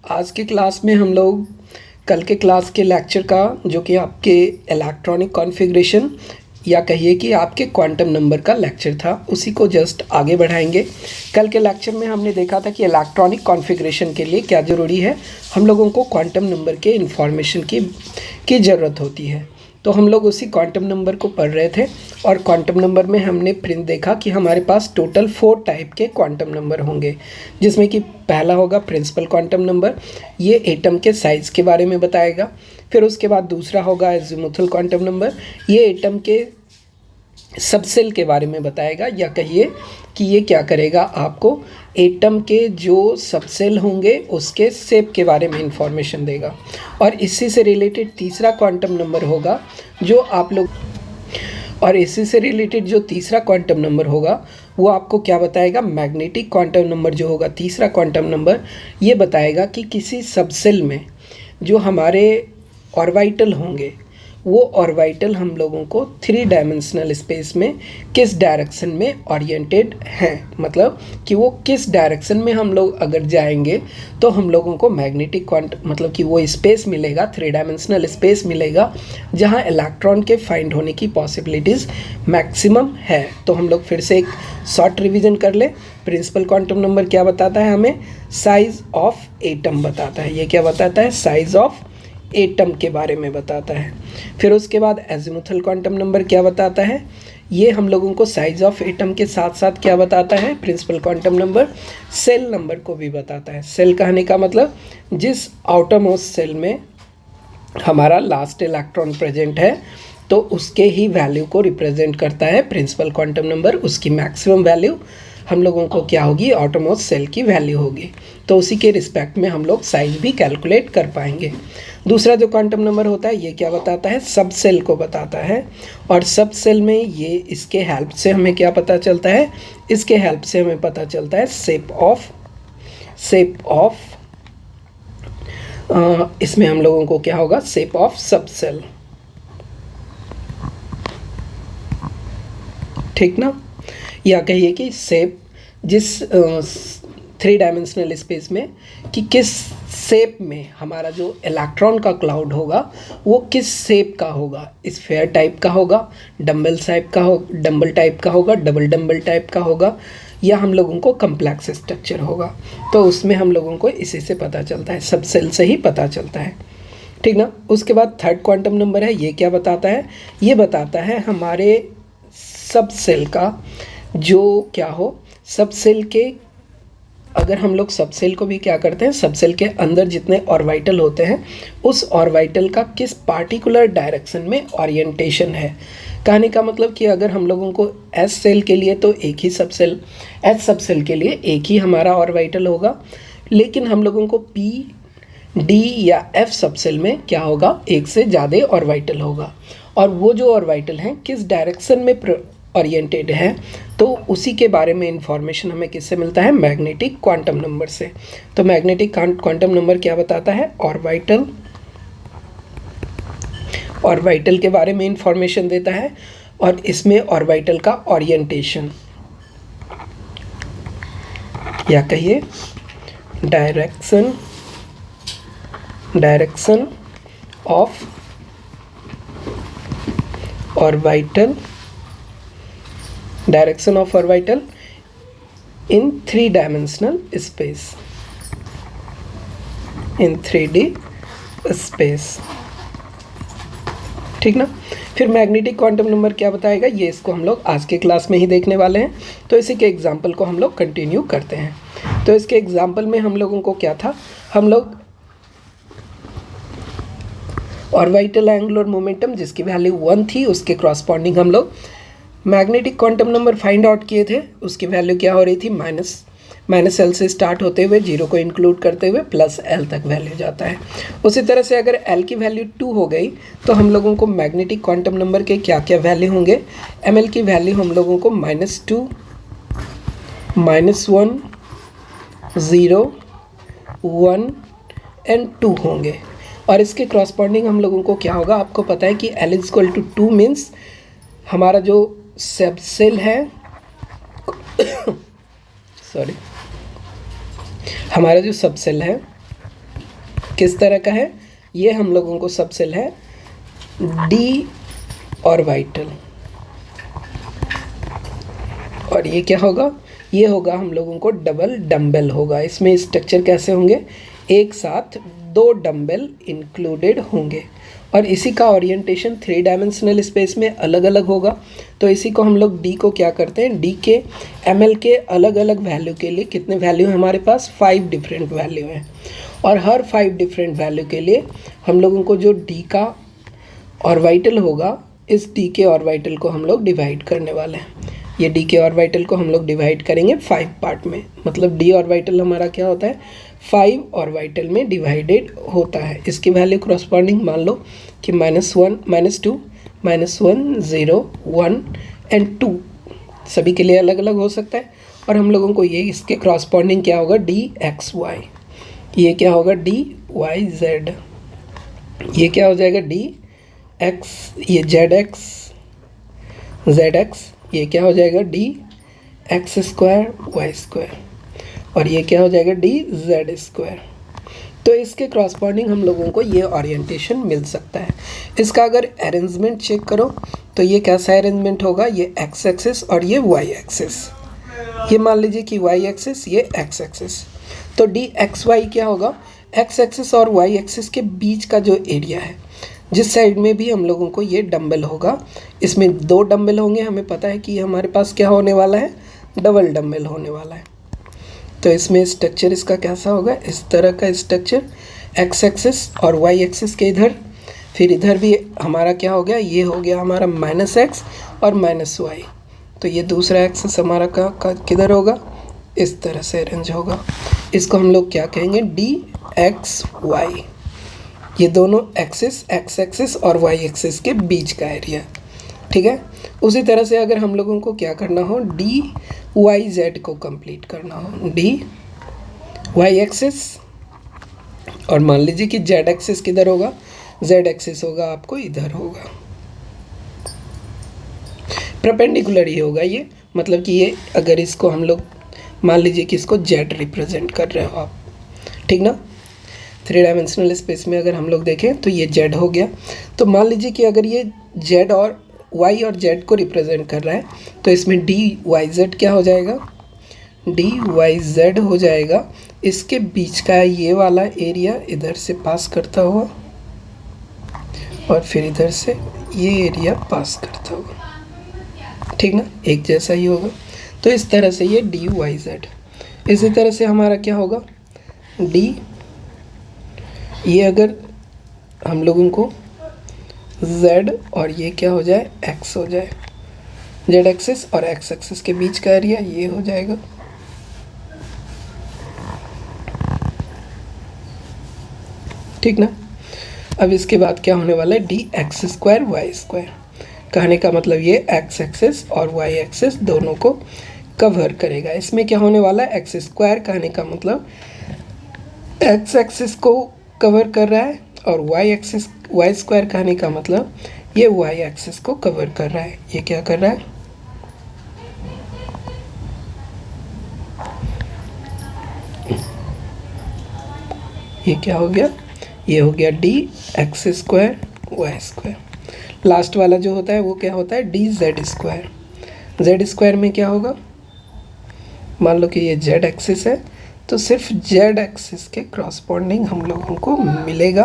आज के क्लास में हम लोग कल के क्लास के लेक्चर का जो कि आपके इलेक्ट्रॉनिक कॉन्फ़िगरेशन या कहिए कि आपके क्वांटम नंबर का लेक्चर था उसी को जस्ट आगे बढ़ाएंगे। कल के लेक्चर में हमने देखा था कि इलेक्ट्रॉनिक कॉन्फ़िगरेशन के लिए क्या ज़रूरी है, हम लोगों को क्वांटम नंबर के इंफॉर्मेशन की ज़रूरत होती है। तो हम लोग उसी क्वांटम नंबर को पढ़ रहे थे और क्वांटम नंबर में हमने प्रिंट देखा कि हमारे पास टोटल 4 टाइप के क्वांटम नंबर होंगे, जिसमें कि पहला होगा प्रिंसिपल क्वांटम नंबर, ये एटम के साइज़ के बारे में बताएगा। फिर उसके बाद दूसरा होगा एजीमुथल क्वांटम नंबर, ये एटम के सबसेल के बारे में बताएगा, या कहिए कि ये क्या करेगा, आपको एटम के जो सबसेल होंगे उसके शेप के बारे में इंफॉर्मेशन देगा। और इसी से रिलेटेड तीसरा क्वांटम नंबर होगा जो आप लोग तीसरा क्वांटम नंबर होगा वो आपको क्या बताएगा, मैग्नेटिक क्वांटम नंबर जो होगा तीसरा क्वांटम नंबर, ये बताएगा कि किसी सबसेल में जो हमारे ऑर्बिटल होंगे वो ऑर्बिटल हम लोगों को 3 डायमेंशनल स्पेस में किस डायरेक्शन में ओरिएंटेड हैं, मतलब कि वो किस डायरेक्शन में हम लोग अगर जाएंगे तो हम लोगों को मैग्नेटिक क्वांटम मतलब कि वो स्पेस मिलेगा, 3 डायमेंशनल स्पेस मिलेगा जहां इलेक्ट्रॉन के फाइंड होने की पॉसिबिलिटीज़ मैक्सिमम है। तो हम लोग फिर से एक शॉर्ट रिविज़न कर ले। प्रिंसिपल क्वांटम नंबर क्या बताता है, हमें साइज़ ऑफ एटम बताता है। ये क्या बताता है, साइज़ ऑफ एटम के बारे में बताता है। फिर उसके बाद एजीमुथल क्वांटम नंबर क्या बताता है, ये हम लोगों को साइज़ ऑफ एटम के साथ साथ क्या बताता है, principal quantum number shell number को भी बताता है। सेल कहने का मतलब जिस आउटरमोस्ट सेल में हमारा लास्ट इलेक्ट्रॉन प्रेजेंट है तो उसके ही वैल्यू को रिप्रेजेंट करता है प्रिंसिपल क्वांटम नंबर। उसकी मैक्सिमम वैल्यू हम लोगों को क्या होगी, आउटरमोस्ट सेल की वैल्यू होगी। तो उसी के रिस्पेक्ट में हम लोग साइज भी कैलकुलेट कर पाएंगे। दूसरा जो क्वांटम नंबर होता है ये क्या बताता है, सब सेल को बताता है। और सब सेल में ये इसके हेल्प से हमें क्या पता चलता है, इसके हेल्प से हमें पता चलता है शेप ऑफ इसमें हम लोगों को क्या होगा, शेप ऑफ सब सेल, ठीक ना। या कहिए कि शेप जिस 3 डायमेंशनल स्पेस में कि किस शेप में हमारा जो इलेक्ट्रॉन का क्लाउड होगा वो किस शेप का होगा, स्फीयर टाइप का होगा, डम्बल टाइप का होगा, डबल डम्बल टाइप का होगा, या हम लोगों को कम्प्लेक्स स्ट्रक्चर होगा। तो उसमें हम लोगों को इसी से पता चलता है, सब सेल से ही पता चलता है, ठीक ना। उसके बाद थर्ड क्वांटम नंबर है, ये क्या बताता है, ये बताता है हमारे सब सेल का जो क्या हो, सब सेल के अगर हम लोग सब सेल को भी क्या करते हैं, सब सेल के अंदर जितने ऑर्बिटल होते हैं उस ऑर्बिटल का किस पार्टिकुलर डायरेक्शन में ओरिएंटेशन है। कहने का मतलब कि अगर हम लोगों को एस सेल के लिए तो एक ही सब सेल, एस सब सेल के लिए एक ही हमारा ऑर्बिटल होगा, लेकिन हम लोगों को पी डी या एफ सब सेल में क्या होगा, एक से ज़्यादा ऑर्बिटल होगा। और वो जो ऑर्बिटल हैं किस डायरेक्शन में ओरिएंटेड है, तो उसी के बारे में इंफॉर्मेशन हमें किससे मिलता है, मैग्नेटिक क्वांटम नंबर से। तो मैग्नेटिक क्वांटम नंबर क्या बताता है, ऑर्बिटल के बारे में इंफॉर्मेशन देता है, और इसमें ऑर्बिटल का ओरिएंटेशन या कहिए direction of orbital in 3 dimensional space, in 3D space, ठीक ना। फिर मैग्नेटिक क्वांटम नंबर क्या बताएगा, ये इसको हम लोग आज के क्लास में ही देखने वाले हैं। तो इसी के एग्जाम्पल को हम लोग कंटिन्यू करते हैं। तो इसके एग्जाम्पल में हम लोगों को क्या था, हम लोग ऑर्बिटल एंगुलर मोमेंटम जिसकी वैल्यू 1 थी उसके क्रॉसपॉन्डिंग हम लोग magnetic quantum number find out किए थे। उसकी वैल्यू क्या हो रही थी, माइनस एल से स्टार्ट होते हुए 0 को इंक्लूड करते हुए प्लस एल तक वैल्यू जाता है। उसी तरह से अगर एल की वैल्यू 2 हो गई तो हम लोगों को मैग्नेटिक क्वांटम नंबर के क्या क्या वैल्यू होंगे, एम एल की वैल्यू हम लोगों को -2, -1, 0, 1 एंड 2 होंगे। और इसके क्रॉसपॉन्डिंग हम लोगों को क्या होगा, आपको पता है कि L = 2 मीन्स हमारा जो सब सेल है हमारा जो सब सेल है किस तरह का है? ये हम लोगों को सबसेल है डी ऑर्बिटल। और ये क्या होगा? ये होगा हम लोगों को डबल डम्बल होगा। इसमें स्ट्रक्चर कैसे होंगे? एक साथ 2 डम्बल इंक्लूडेड होंगे और इसी का ओरिएंटेशन 3 डायमेंशनल स्पेस में अलग अलग होगा। तो इसी को हम लोग डी को क्या करते हैं, डी के एमएल के अलग अलग वैल्यू के लिए कितने वैल्यू है हमारे पास? 5 डिफरेंट वैल्यू हैं और हर 5 डिफरेंट वैल्यू के लिए हम लोगों को जो डी का ऑर्बिटल होगा, इस डी के ऑर्बिटल को हम लोग डिवाइड करने वाले हैं। ये डी के ऑर्बिटल को हम लोग डिवाइड करेंगे 5 पार्ट में। मतलब डी ऑर्बिटल हमारा क्या होता है? 5 ऑर्बिटल में डिवाइडेड होता है। इसकी वैल्यू करस्पॉन्डिंग मान लो कि -1, -2, -1, 0, 1 एंड 2 सभी के लिए अलग अलग हो सकता है। और हम लोगों को ये इसके करस्पॉन्डिंग क्या होगा? D x y. ये क्या होगा? D y z. ये क्या हो जाएगा? डी एक्स, ये जेड एक्स, जेड एक्स। ये क्या हो जाएगा? D x square y square. और ये क्या हो जाएगा? D z square. तो इसके करस्पॉन्डिंग हम लोगों को ये ओरिएंटेशन मिल सकता है। इसका अगर अरेंजमेंट चेक करो तो ये कैसा अरेंजमेंट होगा? ये एक्स एक्सिस और ये वाई एक्सिस। ये मान लीजिए कि वाई एक्सिस, ये एक्स एक्सिस। तो डी एक्स वाई क्या होगा? एक्स एक्सिस और वाई एक्सिस के बीच का जो एरिया है, जिस साइड में भी हम लोगों को ये डंबल होगा, इसमें 2 डंबल होंगे। हमें पता है कि हमारे पास क्या होने वाला है? डबल डंबल होने वाला है। तो इसमें स्ट्रक्चर इसका कैसा होगा? इस तरह का स्ट्रक्चर, एक्स एक्सिस और वाई एक्सिस के इधर, फिर इधर भी हमारा क्या हो गया? ये हो गया हमारा -x और -y। तो ये दूसरा एक्सिस हमारा का किधर होगा? इस तरह से अरेंज होगा। इसको हम लोग क्या कहेंगे? D x y. ये दोनों एक्सिस, एक्स एक्सिस और वाई एक्सिस के बीच का एरिया, ठीक है। उसी तरह से अगर हम लोगों को क्या करना हो? डी वाई जेड को कंप्लीट करना हो, डी वाई एक्सिस, और मान लीजिए कि जेड एक्सिस किधर होगा? जेड एक्सिस होगा आपको इधर होगा, परपेंडिकुलर ही होगा ये। मतलब कि ये अगर इसको हम लोग मान लीजिए कि इसको जेड रिप्रेजेंट कर रहे हो आप, ठीक ना। 3 डायमेंशनल स्पेस में अगर हम लोग देखें तो ये जेड हो गया। तो मान लीजिए कि अगर ये जेड और वाई और जेड को रिप्रेजेंट कर रहा है तो इसमें डी वाई जेड क्या हो जाएगा? डी वाई जेड हो जाएगा। इसके बीच का ये वाला एरिया इधर से पास करता हुआ और फिर इधर से ये एरिया पास करता हुआ, ठीक ना, एक जैसा ही होगा। तो इस तरह से ये डी वाई जेड। इसी तरह से हमारा क्या होगा? डी, ये अगर हम लोगों को z और ये क्या हो जाए? x हो जाए। z एक्सिस और x एक्सिस के बीच का एरिया ये हो जाएगा। ठीक ना। अब इसके बाद क्या होने वाला है? D x square y square. कहने का मतलब ये x एक्सिस और y एक्सिस दोनों को कवर करेगा। इसमें क्या होने वाला है? एक्स स्क्वायर कहने का मतलब x एक्सिस को कवर कर रहा है और वाई एक्सिस, वाई स्क्वायर कहने का मतलब ये वाई एक्सिस को कवर कर रहा है। ये क्या कर रहा है? ये क्या हो गया? ये हो गया d x square y square. Last वाला जो होता है वो क्या होता है? D z square. Z square में क्या होगा? मान लो कि ये जेड एक्सिस है तो सिर्फ जेड एक्सिस के क्रॉसपॉन्डिंग हम लोगों को मिलेगा।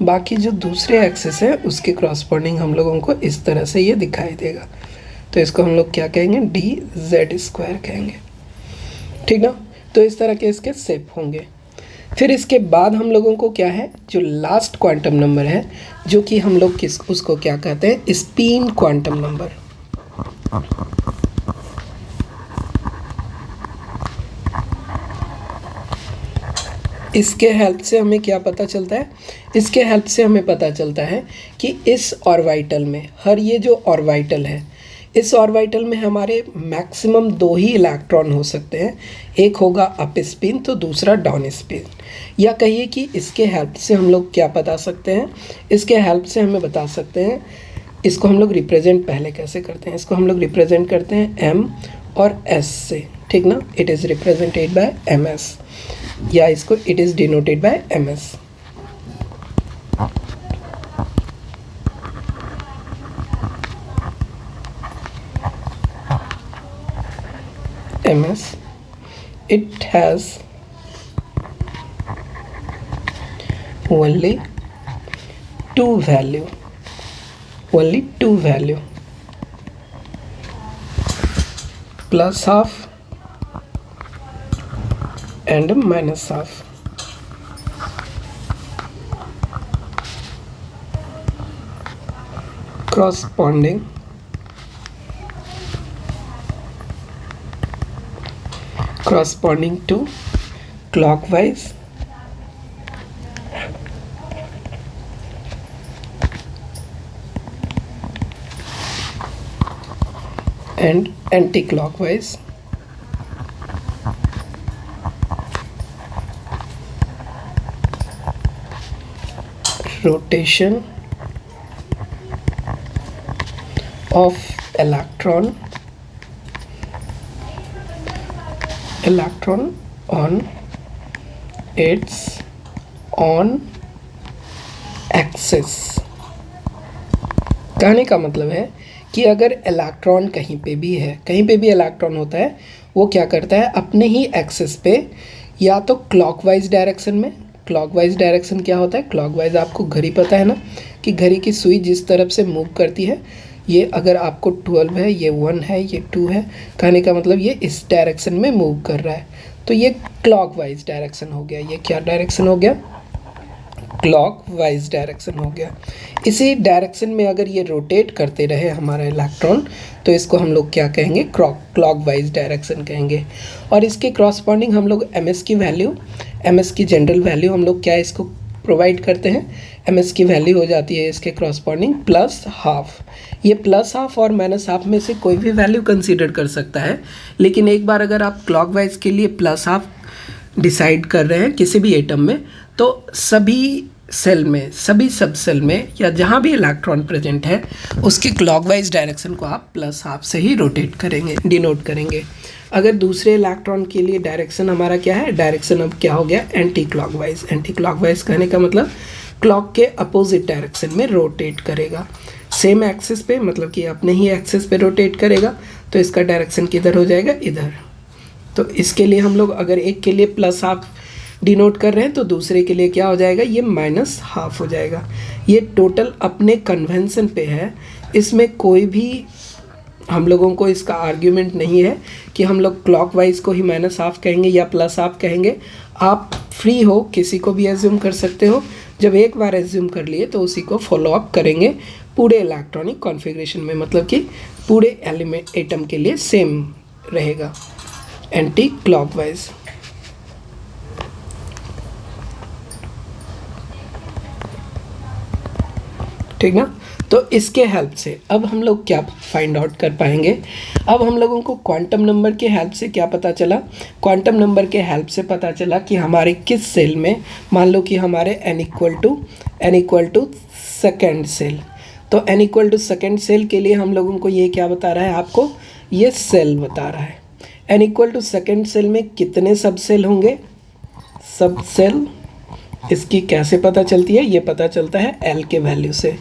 बाकी जो दूसरे एक्सिस है उसके क्रॉसपॉन्डिंग हम लोगों को इस तरह से ये दिखाई देगा। तो इसको हम लोग क्या कहेंगे? डी जेड स्क्वायर कहेंगे, ठीक ना। तो इस तरह के इसके शेप होंगे। फिर इसके बाद हम लोगों को क्या है? जो लास्ट क्वांटम नंबर है, जो कि हम लोग उसको क्या कहते हैं? Spin quantum number. इसके हेल्प से हमें क्या पता चलता है? इसके हेल्प से हमें पता चलता है कि इस ऑर्बिटल में, हर ये जो ऑर्बिटल है, इस ऑर्बिटल में हमारे मैक्सिमम 2 ही इलेक्ट्रॉन हो सकते हैं। एक होगा अप स्पिन तो दूसरा डाउन स्पिन। या कहिए कि इसके हेल्प से हम लोग क्या बता सकते हैं? इसके हेल्प से हमें बता सकते हैं, इसको हम लोग रिप्रेजेंट पहले कैसे करते हैं? इसको हम लोग रिप्रेजेंट करते हैं m और s से, ठीक ना। It is represented by ms, या इसको it is denoted by ms। MS, it has only two value, plus half and minus half. Corresponding to clockwise and anti-clockwise rotation of electron on its own axis. कहने का मतलब है कि अगर electron कहीं पे भी इलेक्ट्रॉन होता है, वो क्या करता है अपने ही एक्सिस पे, या तो क्लॉकवाइज डायरेक्शन में। क्लॉकवाइज डायरेक्शन क्या होता है? क्लॉकवाइज आपको घड़ी पता है ना, कि घड़ी की सुई जिस तरफ से मूव करती है, ये अगर आपको 12 है, ये 1 है, ये 2 है, कहने का मतलब ये इस डायरेक्शन में मूव कर रहा है, तो ये क्लॉकवाइज डायरेक्शन हो गया। ये क्या डायरेक्शन हो गया? क्लॉकवाइज डायरेक्शन हो गया। इसी डायरेक्शन में अगर ये रोटेट करते रहे हमारा इलेक्ट्रॉन, तो इसको हम लोग क्या कहेंगे? क्लॉकवाइज डायरेक्शन कहेंगे। और इसके क्रॉसपॉन्डिंग हम लोग एमएस की जनरल वैल्यू हम लोग क्या इसको प्रोवाइड करते हैं? एमएस की वैल्यू हो जाती है इसके क्रॉसपॉन्डिंग प्लस हाफ। ये प्लस हाफ और माइनस हाफ में से कोई भी वैल्यू कंसीडर कर सकता है, लेकिन एक बार अगर आप क्लॉकवाइज के लिए प्लस हाफ डिसाइड कर रहे हैं किसी भी एटम में, तो सभी सेल में, सभी सब सेल में, या जहाँ भी इलेक्ट्रॉन प्रेजेंट है, उसकी क्लॉकवाइज डायरेक्शन को आप प्लस हाफ से ही रोटेट करेंगे, डिनोट करेंगे। अगर दूसरे इलेक्ट्रॉन के लिए डायरेक्शन हमारा क्या है? डायरेक्शन अब क्या हो गया? Anti clockwise. एंटी क्लॉकवाइज कहने का मतलब क्लॉक के अपोजिट डायरेक्शन में रोटेट करेगा। सेम एक्सिस पे, मतलब कि अपने ही एक्सिस पे रोटेट करेगा, तो इसका डायरेक्शन किधर हो जाएगा? इधर। तो इसके लिए हम लोग अगर एक के लिए प्लस हाफ डिनोट कर रहे हैं, तो दूसरे के लिए क्या हो जाएगा? ये माइनस हाफ हो जाएगा। ये टोटल अपने कन्वेंशन पे है, इसमें कोई भी हम लोगों को इसका आर्ग्यूमेंट नहीं है कि हम लोग क्लॉकवाइज को ही माइनस हाफ कहेंगे या प्लस हाफ कहेंगे। आप फ्री हो, किसी को भी एज्यूम कर सकते हो। जब एक बार एज्यूम कर लिए तो उसी को फॉलो अप करेंगे पूरे इलेक्ट्रॉनिक कॉन्फ़िगरेशन में, मतलब कि पूरे एलिमेंट एटम के लिए सेम रहेगा एंटी क्लॉकवाइज। ठीक ना? तो इसके हेल्प से अब हम लोग क्या फाइंड आउट कर पाएंगे? अब हम लोगों को क्वांटम नंबर के हेल्प से क्या पता चला? क्वांटम नंबर के हेल्प से पता चला कि हमारे किस सेल में, मान लो कि हमारे n equal to second shell, तो n equal to second shell के लिए हम लोगों को ये क्या बता रहा है? आपको ये सेल बता रहा है। n equal to second shell में कितने सब सेल होंगे? सब सेल। इसकी कैसे पता चलती है? ये पता चलता है L के वैल्यू से।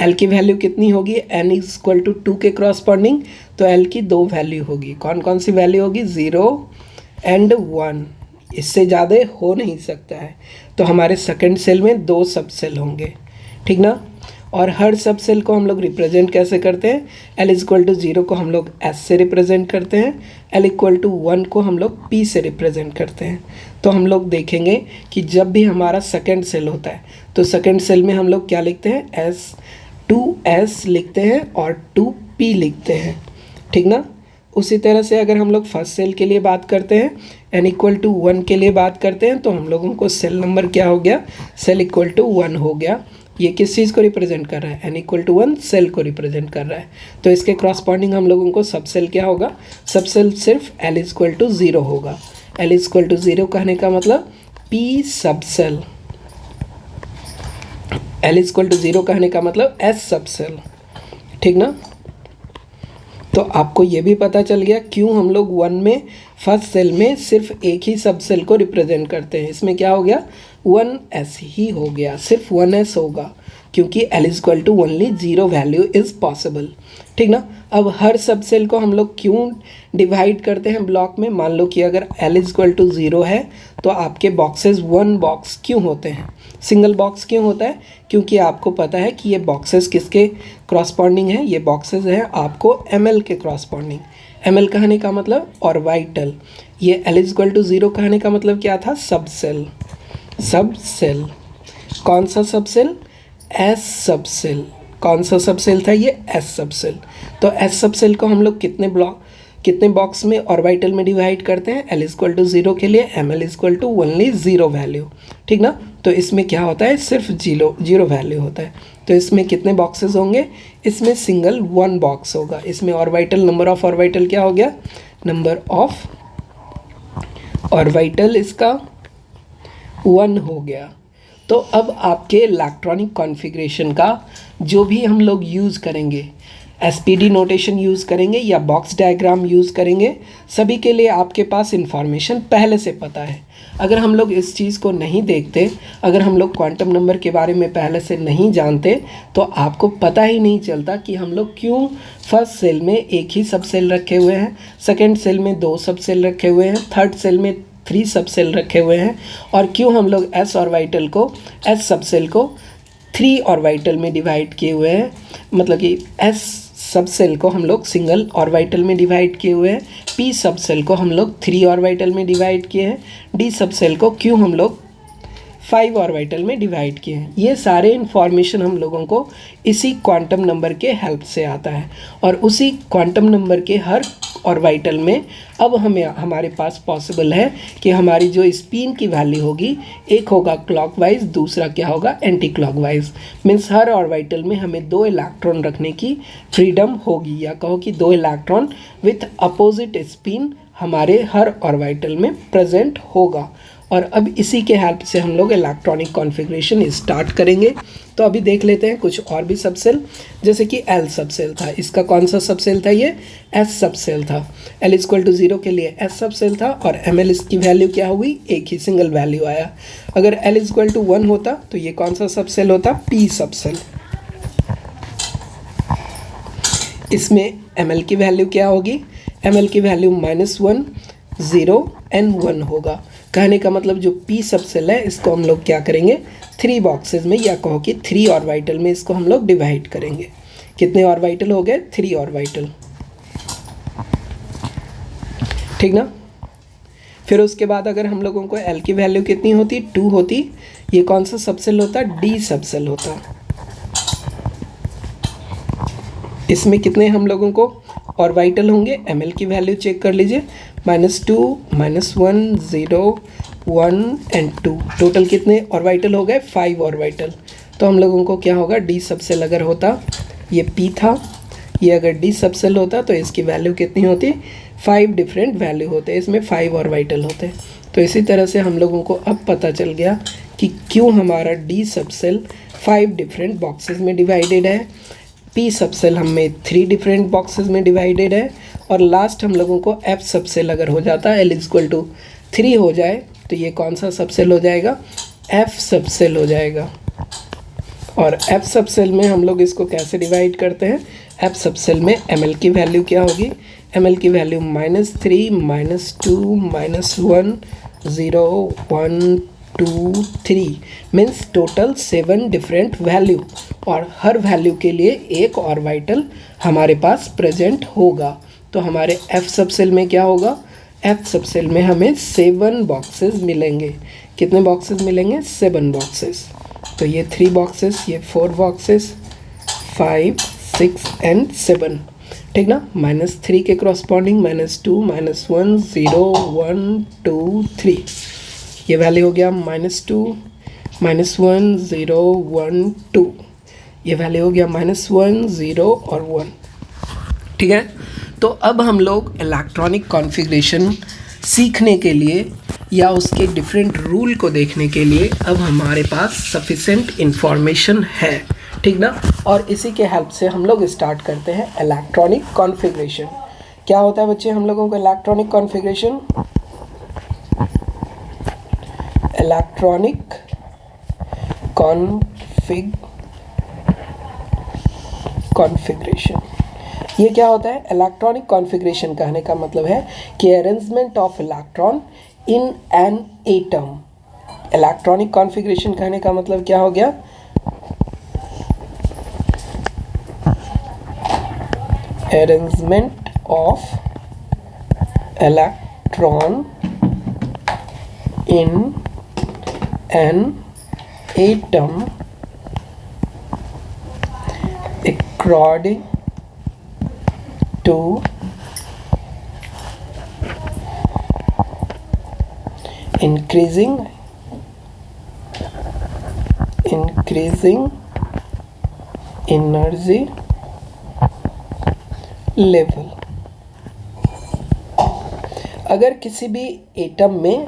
L की वैल्यू कितनी होगी? n इक्वल टू 2 के क्रॉसपॉन्डिंग, तो L की 2 वैल्यू होगी। कौन कौन सी वैल्यू होगी? 0 एंड 1, इससे ज़्यादा हो नहीं सकता है। तो हमारे सेकंड सेल में 2 सब सेल होंगे, ठीक ना? और हर सब सेल को हम लोग रिप्रेजेंट कैसे करते हैं? L इक्वल टू 0 को हम लोग S से रिप्रेजेंट करते हैं, L इक्वल टू 1 को हम लोग P से रिप्रेजेंट करते हैं। तो हम लोग देखेंगे कि जब भी हमारा सेकंड सेल होता है, तो सेकंड सेल में हम लोग क्या लिखते हैं? 2S लिखते हैं और 2P लिखते हैं, ठीक ना? उसी तरह से अगर हम लोग फर्स्ट सेल के लिए बात करते हैं, n इक्वल टू 1 के लिए बात करते हैं, तो हम लोगों को सेल नंबर क्या हो गया? सेल इक्वल टू 1 हो गया। ये किस चीज़ को रिप्रेजेंट कर रहा है? n इक्वल टू 1 सेल को रिप्रेजेंट कर रहा है। तो इसके क्रॉसपॉन्डिंग हम लोगों को सब सेल क्या होगा? सब सेल सिर्फ L इक्वल टू 0 होगा। L इक्वल टू 0 कहने का मतलब P सब सेल, L इक्वल टू 0 कहने का मतलब S सब सेल, ठीक ना? तो आपको ये भी पता चल गया क्यों हम लोग 1 में फर्स्ट सेल में सिर्फ एक ही सब सेल को रिप्रेजेंट करते हैं। इसमें क्या हो गया? 1s ही हो गया, सिर्फ 1s होगा क्योंकि l is equal to only 0 value is possible. ठीक ना। अब हर सब सेल को हम लोग क्यों डिवाइड करते हैं ब्लॉक में? मान लो कि अगर l इज इक्वल टू 0 है तो आपके बॉक्सेस 1 बॉक्स क्यों होते हैं, सिंगल बॉक्स क्यों होता है? क्योंकि आपको पता है कि ये बॉक्सेस किसके क्रॉसपॉन्डिंग है, ये बॉक्सेस हैं आपको ml के क्रॉसपॉन्डिंग। ml कहने का मतलब ऑर्बिटल, ये l इज इक्वल टू 0 कहने का मतलब क्या था? सब सेल। सब सेल कौन सा सब सेल? एस सब सेल। कौन सा सब सेल था ये? एस सब सेल। तो एस सब सेल को हम लोग कितने बॉक्स में ऑर्बिटल में डिवाइड करते हैं? l इज इक्वल टू 0 के लिए ml is equal to only 0 value. ठीक ना। तो इसमें क्या होता है? सिर्फ 0 वैल्यू होता है। तो इसमें कितने बॉक्सेस होंगे? इसमें सिंगल 1 बॉक्स होगा। इसमें ऑर्बिटल, नंबर ऑफ ऑर्बिटल क्या हो गया? नंबर ऑफ ऑर्बिटल इसका 1 हो गया। तो अब आपके इलेक्ट्रॉनिक कॉन्फ़िगरेशन का जो भी हम लोग यूज़ करेंगे, एसपीडी नोटेशन यूज़ करेंगे या बॉक्स डायग्राम यूज़ करेंगे, सभी के लिए आपके पास इंफॉर्मेशन पहले से पता है। अगर हम लोग इस चीज़ को नहीं देखते, अगर हम लोग क्वांटम नंबर के बारे में पहले से नहीं जानते, तो आपको पता ही नहीं चलता कि हम लोग क्यों फर्स्ट सेल में एक ही सब सेल रखे हुए हैं, सेकेंड सेल में 2 सब सेल रखे हुए हैं, थर्ड सेल में 3 सब सेल रखे हुए हैं, और क्यों हम लोग एस ऑर्बिटल को, एस सब सेल को 3 ऑर्बिटल में डिवाइड किए हुए हैं। मतलब कि एस सब सेल को हम लोग सिंगल ऑर्बिटल में डिवाइड किए हुए हैं, पी सब सेल को हम लोग 3 ऑर्बिटल में डिवाइड किए हैं, डी सब सेल को क्यों हम लोग 5 ऑर्बिटल में डिवाइड किए हैं। ये सारे इन्फॉर्मेशन हम लोगों को इसी क्वांटम नंबर के हेल्प से आता है, और उसी क्वांटम नंबर के हर ऑर्बिटल में अब हमारे पास पॉसिबल है कि हमारी जो स्पिन की वैल्यू होगी, एक होगा क्लॉकवाइज, दूसरा क्या होगा? Anti clockwise. मीन्स हर ऑर्बिटल में हमें 2 इलेक्ट्रॉन रखने की फ्रीडम होगी, या कहो कि 2 इलेक्ट्रॉन विथ अपोजिट स्पिन हमारे हर ऑर्बिटल में प्रेजेंट होगा। और अब इसी के हेल्प से हम लोग इलेक्ट्रॉनिक कॉन्फ़िगरेशन स्टार्ट करेंगे। तो अभी देख लेते हैं कुछ और भी सब सेल, जैसे कि एल सब सेल था। इसका कौन सा सब सेल था? ये एस सब सेल था। एल इज इक्वल टू 0 के लिए एस सब सेल था, और एम एल इसकी वैल्यू क्या हुई? एक ही सिंगल वैल्यू आया। अगर एल इज इक्वल टू 1 होता तो ये कौन सा सब सेल होता? पी सब सेल। इसमें एम एल की वैल्यू क्या होगी? एम एल की वैल्यू -1, 0 एंड 1 होगा। कहने का मतलब जो पी सब सेल है, इसको हम लोग क्या करेंगे? 3 बॉक्सेस में, या कहो कि 3 ऑर्बिटल में इसको हम लोग डिवाइड करेंगे। कितने ऑर्बिटल हो गए? 3 ऑर्बिटल। ठीक ना। फिर उसके बाद अगर हम लोगों को एल की वैल्यू कितनी होती? 2 होती। ये कौन सा सब सेल होता? डी सब सेल होता। इसमें कितने हम लोगों को ऑर्बिटल होंगे? एम एल की वैल्यू चेक कर लीजिए, -2, -1, 0, 1 एंड 2। टोटल कितने ऑर्बिटल हो गए? 5 ऑर्बिटल। तो हम लोगों को क्या होगा? डी सब सेल अगर होता, ये पी था, ये अगर डी सब सेल होता तो इसकी वैल्यू कितनी होती? 5 डिफरेंट वैल्यू होते, इसमें 5 ऑर्बिटल होते। तो इसी तरह से हम लोगों को अब पता चल गया कि क्यों हमारा डी सब सेल 5 डिफरेंट बॉक्सेस में डिवाइडेड है, पी सब सेल हमें 3 डिफरेंट बॉक्सेस में डिवाइडेड है, और लास्ट हम लोगों को एफ सब सेल अगर हो जाता है, एल इज इक्वल टू 3 हो जाए, तो ये कौन सा सब सेल हो जाएगा? एफ सब सेल हो जाएगा। और एफ सब सेल में हम लोग इसको कैसे डिवाइड करते हैं? एफ सब सेल में एम एल की वैल्यू क्या होगी? एम एल की value -3, -2, -1, 0, 1, 2, 3 means total 7 different value, और हर वैल्यू के लिए एक ऑर्बिटल हमारे पास प्रेजेंट होगा। तो हमारे एफ सब सेल में क्या होगा? एफ सब सेल में हमें 7 बॉक्सेस मिलेंगे। कितने बॉक्सेस मिलेंगे? 7 बॉक्सेस। तो ये 3 बॉक्सेस, ये 4 बॉक्सेस, 5, 6 एंड 7। ठीक ना। -3 के क्रॉसपॉन्डिंग -2, -1, 0, 1, 2, 3। ये वैल्यू हो गया -2, -1, 0, 1, 2। ये वैल्यू हो गया -1, 0 और 1। ठीक है। तो अब हम लोग इलेक्ट्रॉनिक कॉन्फ़िगरेशन सीखने के लिए या उसके डिफरेंट रूल को देखने के लिए अब हमारे पास सफिशेंट इन्फॉर्मेशन है। ठीक ना। और इसी के हेल्प से हम लोग स्टार्ट करते हैं इलेक्ट्रॉनिक कॉन्फ़िगरेशन। क्या होता है बच्चे हम लोगों को इलेक्ट्रॉनिक कॉन्फ़िगरेशन? Electronic configuration. ये क्या होता है? इलेक्ट्रॉनिक कॉन्फ़िगरेशन कहने का मतलब है कि arrangement of electron in an atom. Electronic configuration कहने का मतलब क्या हो गया? Arrangement of electron in an atom according to increasing energy level। अगर किसी भी एटम में,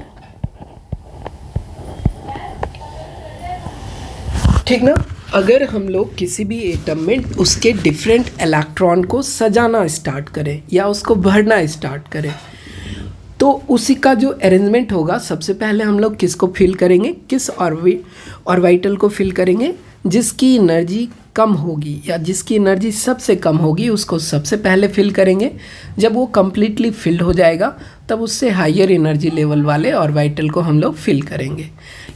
ठीक ना, अगर हम लोग किसी भी एटम में उसके डिफरेंट इलेक्ट्रॉन को सजाना स्टार्ट करें या उसको भरना स्टार्ट करें, तो उसी का जो अरेंजमेंट होगा, सबसे पहले हम लोग किसको फिल करेंगे? किस ऑर्बिटल को फिल करेंगे? जिसकी एनर्जी कम होगी या जिसकी एनर्जी सबसे कम होगी उसको सबसे पहले फिल करेंगे। जब वो कम्प्लीटली फिल्ड हो जाएगा तब उससे हायर एनर्जी लेवल वाले ऑर्बिटल को हम लोग फिल करेंगे।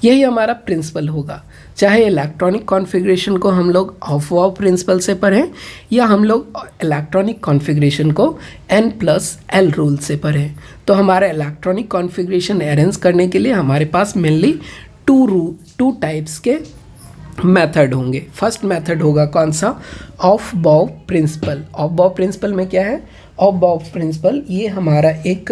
यही हमारा प्रिंसिपल होगा। चाहे इलेक्ट्रॉनिक कॉन्फ़िगरेशन को हम लोग ऑफ वाव प्रिंसिपल से पढ़ें या हम लोग इलेक्ट्रॉनिक कॉन्फ़िगरेशन को N+L रूल से पढ़ें, तो हमारा इलेक्ट्रॉनिक कॉन्फ़िगरेशन अरेंज करने के लिए हमारे पास मेनली टू टाइप्स के मेथड होंगे। फर्स्ट मेथड होगा कौन सा? ऑफ बाउ प्रिंसिपल। ऑफ बाउ प्रिंसिपल में क्या है? ऑफ बाउ प्रिंसिपल ये हमारा एक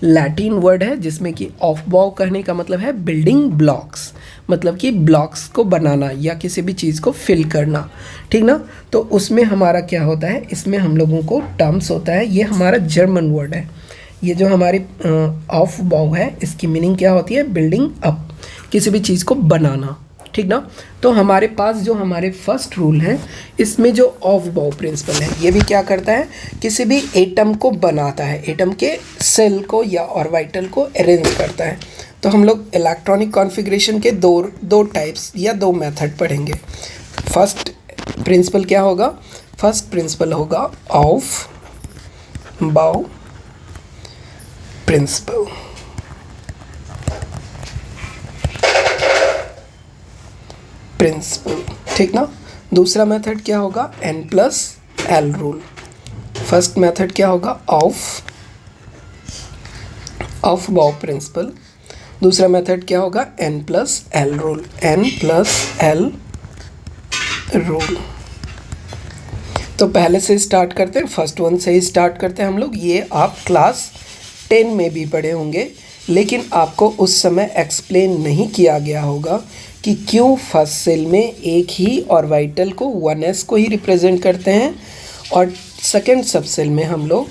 लैटिन वर्ड है जिसमें कि ऑफ बाउ कहने का मतलब है बिल्डिंग ब्लॉक्स, मतलब कि ब्लॉक्स को बनाना या किसी भी चीज़ को फिल करना, ठीक ना। तो उसमें हमारा क्या होता है? इसमें हम लोगों को टर्म्स होता है, ये हमारा जर्मन वर्ड है। ये जो हमारी ऑफ बाउ है इसकी मीनिंग क्या होती है? बिल्डिंग अप, किसी भी चीज़ को बनाना, ठीक ना। तो हमारे पास जो हमारे फर्स्ट रूल है इसमें जो ऑफ बाउ प्रिंसिपल है ये भी क्या करता है? किसी भी एटम को बनाता है, एटम के सेल को या ऑर्बिटल को अरेंज करता है। तो हम लोग इलेक्ट्रॉनिक कॉन्फ़िगरेशन के दो टाइप्स या दो मेथड पढ़ेंगे। फर्स्ट प्रिंसिपल क्या होगा? फर्स्ट प्रिंसिपल होगा ऑफ बाउ प्रिंसिपल। ठीक ना। दूसरा मेथड क्या होगा? N+L rule. फर्स्ट मेथड क्या होगा? ऑफ बाउ प्रिंसिपल। दूसरा मेथड क्या होगा? N+L rule. N+L rule. तो पहले से स्टार्ट करते हैं, फर्स्ट वन से ही स्टार्ट करते हैं हम लोग। ये आप क्लास 10 में भी पढ़े होंगे, लेकिन आपको उस समय एक्सप्लेन नहीं किया गया होगा कि क्यों फर्स्ट सेल में एक ही ऑर्बिटल को 1s को ही रिप्रेजेंट करते हैं और सेकेंड सब सेल में हम लोग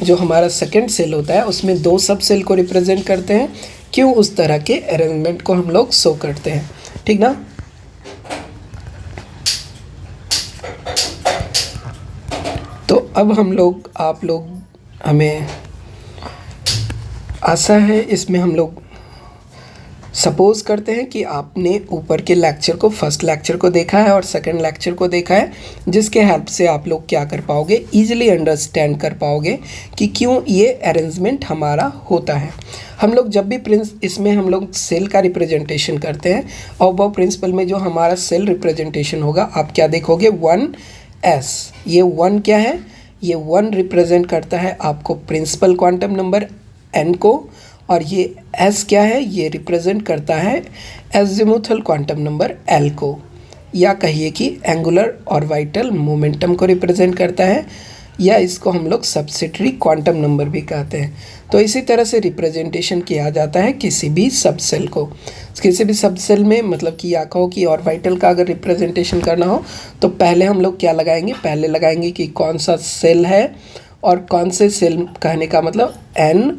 जो हमारा सेकेंड सेल होता है उसमें 2 सब सेल को रिप्रेजेंट करते हैं। क्यों उस तरह के अरेंजमेंट को हम लोग शो करते हैं, ठीक ना। तो अब आप लोग हमें आशा है इसमें हम लोग सपोज़ करते हैं कि आपने ऊपर के लेक्चर को, फर्स्ट लेक्चर को देखा है और सेकंड लेक्चर को देखा है, जिसके हेल्प से आप लोग क्या कर पाओगे? ईजिली अंडरस्टैंड कर पाओगे कि क्यों ये अरेंजमेंट हमारा होता है। हम लोग जब भी इसमें हम लोग सेल का रिप्रेजेंटेशन करते हैं, ऑफ बाउ प्रिंसिपल में जो हमारा सेल रिप्रेजेंटेशन होगा, आप क्या देखोगे? 1s। ये 1 क्या है? ये 1 रिप्रेजेंट करता है आपको प्रिंसिपल क्वांटम नंबर n को, और ये s क्या है? ये रिप्रेजेंट करता है एज़िमुथल क्वांटम नंबर l को, या कहिए कि एंगुलर ऑर्बिटल मोमेंटम को रिप्रेजेंट करता है, या इसको हम लोग सब्सिटरी क्वांटम नंबर भी कहते हैं। तो इसी तरह से रिप्रेजेंटेशन किया जाता है किसी भी सबसेल को। किसी भी सबसेल में मतलब कि या कहो कि ऑर्बिटल का अगर रिप्रेजेंटेशन करना हो तो पहले हम लोग क्या लगाएंगे? पहले लगाएंगे कि कौन सा सेल है, और कौन से सेल कहने का मतलब n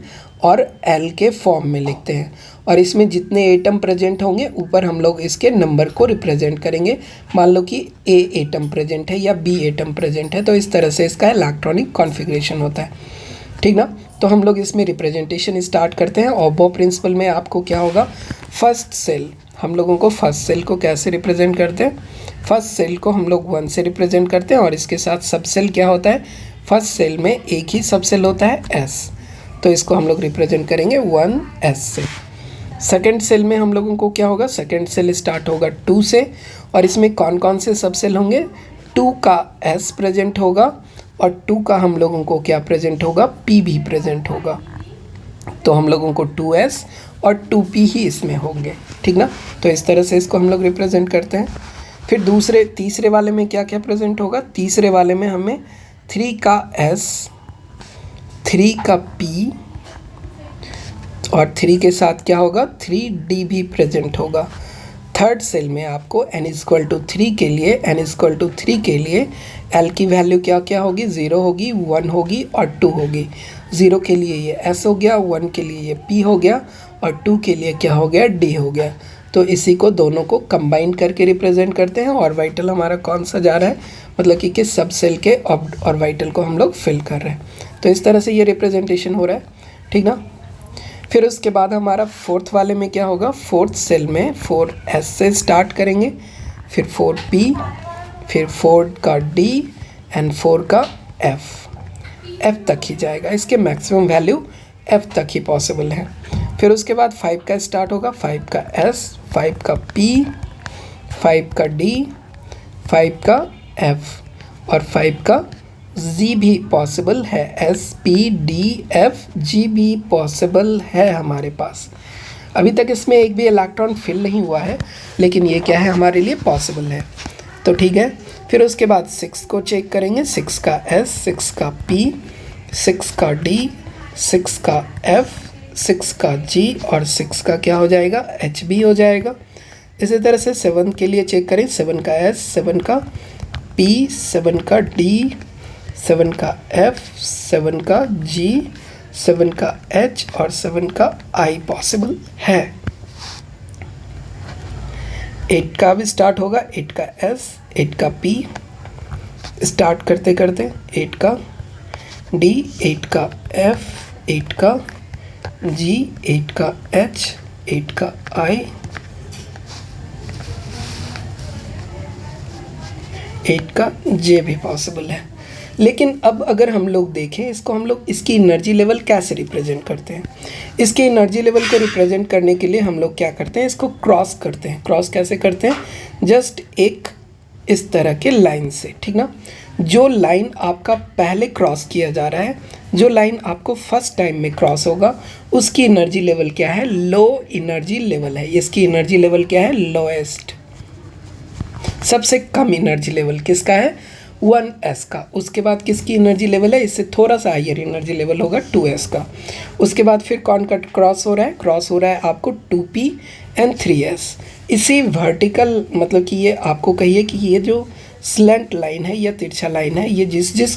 और l के फॉर्म में लिखते हैं, और इसमें जितने एटम प्रेजेंट होंगे ऊपर हम लोग इसके नंबर को रिप्रेजेंट करेंगे। मान लो कि A एटम प्रेजेंट है या B एटम प्रेजेंट है, तो इस तरह से इसका इलेक्ट्रॉनिक कॉन्फ़िगरेशन होता है, ठीक ना। तो हम लोग इसमें रिप्रेजेंटेशन स्टार्ट करते हैं। ऑबो प्रिंसिपल में आपको क्या होगा, फर्स्ट सेल, हम लोगों को फर्स्ट सेल को कैसे रिप्रेजेंट करते हैं, फर्स्ट सेल को हम लोग 1 से रिप्रेजेंट करते हैं और इसके साथ सब सेल क्या होता है, फर्स्ट सेल में एक ही सब सेल होता है S, तो इसको हम लोग रिप्रेजेंट करेंगे 1S से। सेकेंड सेल में हम लोगों को क्या होगा, सेकेंड सेल स्टार्ट होगा 2 से और इसमें कौन कौन से सब सेल होंगे, 2 का S प्रेजेंट होगा और 2 का हम लोगों को क्या प्रेजेंट होगा, P भी प्रेजेंट होगा, तो हम लोगों को 2S और 2P ही इसमें होंगे, ठीक ना। तो इस तरह से इसको हम लोग रिप्रेजेंट करते हैं। फिर तीसरे वाले में क्या क्या प्रेजेंट होगा, तीसरे वाले में हमें 3 का S, 3 का P और 3 के साथ क्या होगा, 3D भी प्रेजेंट होगा। थर्ड सेल में आपको n=3 के लिए, n=3 के लिए L की वैल्यू क्या क्या होगी, 0 होगी, 1 होगी और 2 होगी। 0 के लिए ये S हो गया, 1 के लिए ये P हो गया और 2 के लिए क्या हो गया, D हो गया। तो इसी को दोनों को कंबाइन करके रिप्रेजेंट करते हैं। ऑर्बिटल हमारा कौन सा जा रहा है, मतलब कि किस सब सेल के ऑर्बिटल को हम लोग फिल कर रहे हैं। तो इस तरह से ये रिप्रेजेंटेशन हो रहा है, ठीक ना। फिर उसके बाद हमारा फोर्थ वाले में क्या होगा, फोर्थ सेल में 4S से स्टार्ट करेंगे, फिर 4P, फिर 4 का D एंड 4 का F तक ही जाएगा। इसके मैक्सिमम वैल्यू F तक ही पॉसिबल है। फिर उसके बाद 5 का स्टार्ट होगा, 5 का S, 5 का P, 5 का D, 5 का F और 5 का G भी पॉसिबल है। S, P, D, F, G भी पॉसिबल है हमारे पास। अभी तक इसमें एक भी इलेक्ट्रॉन फिल नहीं हुआ है, लेकिन ये क्या है, हमारे लिए पॉसिबल है, तो ठीक है। फिर उसके बाद 6 को चेक करेंगे, 6 का S, 6 का P, 6 का D, 6 का F, 6 का G और 6 का क्या हो जाएगा, H भी हो जाएगा। इसी तरह से 7 के लिए चेक करें, 7 का S, 7 का P, 7 का D, 7 का F, 7 का G, 7 का H और 7 का I पॉसिबल है। 8 का भी स्टार्ट होगा, 8 का S, 8 का P, स्टार्ट करते करते 8 का D, 8 का F, 8 का G, 8 का H, 8 का I, 8 का J भी पॉसिबल है। लेकिन अब अगर हम लोग देखें इसको, हम लोग इसकी एनर्जी लेवल कैसे रिप्रेजेंट करते हैं। इसके एनर्जी लेवल को रिप्रेजेंट करने के लिए हम लोग क्या करते हैं, इसको क्रॉस करते हैं। क्रॉस कैसे करते हैं, जस्ट एक इस तरह के लाइन से, ठीक ना। जो लाइन आपका पहले क्रॉस किया जा रहा है, जो लाइन आपको फर्स्ट टाइम में क्रॉस होगा, उसकी एनर्जी लेवल क्या है, लो एनर्जी लेवल है। इसकी एनर्जी लेवल क्या है, लोएस्ट, सबसे कम एनर्जी लेवल किसका है, 1S का। उसके बाद किसकी एनर्जी लेवल है, इससे थोड़ा सा हायर एनर्जी लेवल होगा 2S का। उसके बाद फिर कौन कट क्रॉस हो रहा है, क्रॉस हो रहा है आपको 2P एंड 3S। इसी वर्टिकल, मतलब कि ये आपको कहिए कि ये जो स्लेंट लाइन है या तिरछा लाइन है, ये जिस जिस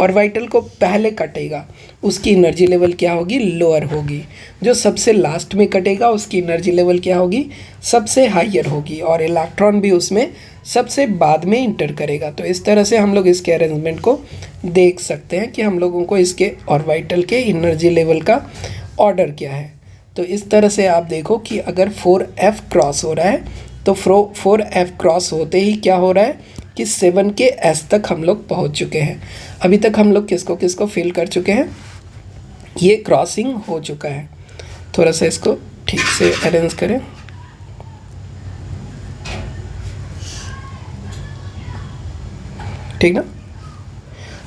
ऑर्बिटल को पहले कटेगा उसकी एनर्जी लेवल क्या होगी, लोअर होगी। जो सबसे लास्ट में कटेगा उसकी एनर्जी लेवल क्या होगी, सबसे हायर होगी, और इलेक्ट्रॉन भी उसमें सबसे बाद में इंटर करेगा। तो इस तरह से हम लोग इसके अरेंजमेंट को देख सकते हैं कि हम लोगों को इसके ऑर्बिटल के एनर्जी लेवल का ऑर्डर क्या है। तो इस तरह से आप देखो कि अगर 4F क्रॉस हो रहा है तो 4F क्रॉस होते ही क्या हो रहा है कि 7 के S तक हम लोग पहुंच चुके हैं। अभी तक हम लोग किसको किसको फिल कर चुके हैं, ये क्रॉसिंग हो चुका है। थोड़ा सा इसको ठीक से अरेंज करें, ठीक ना।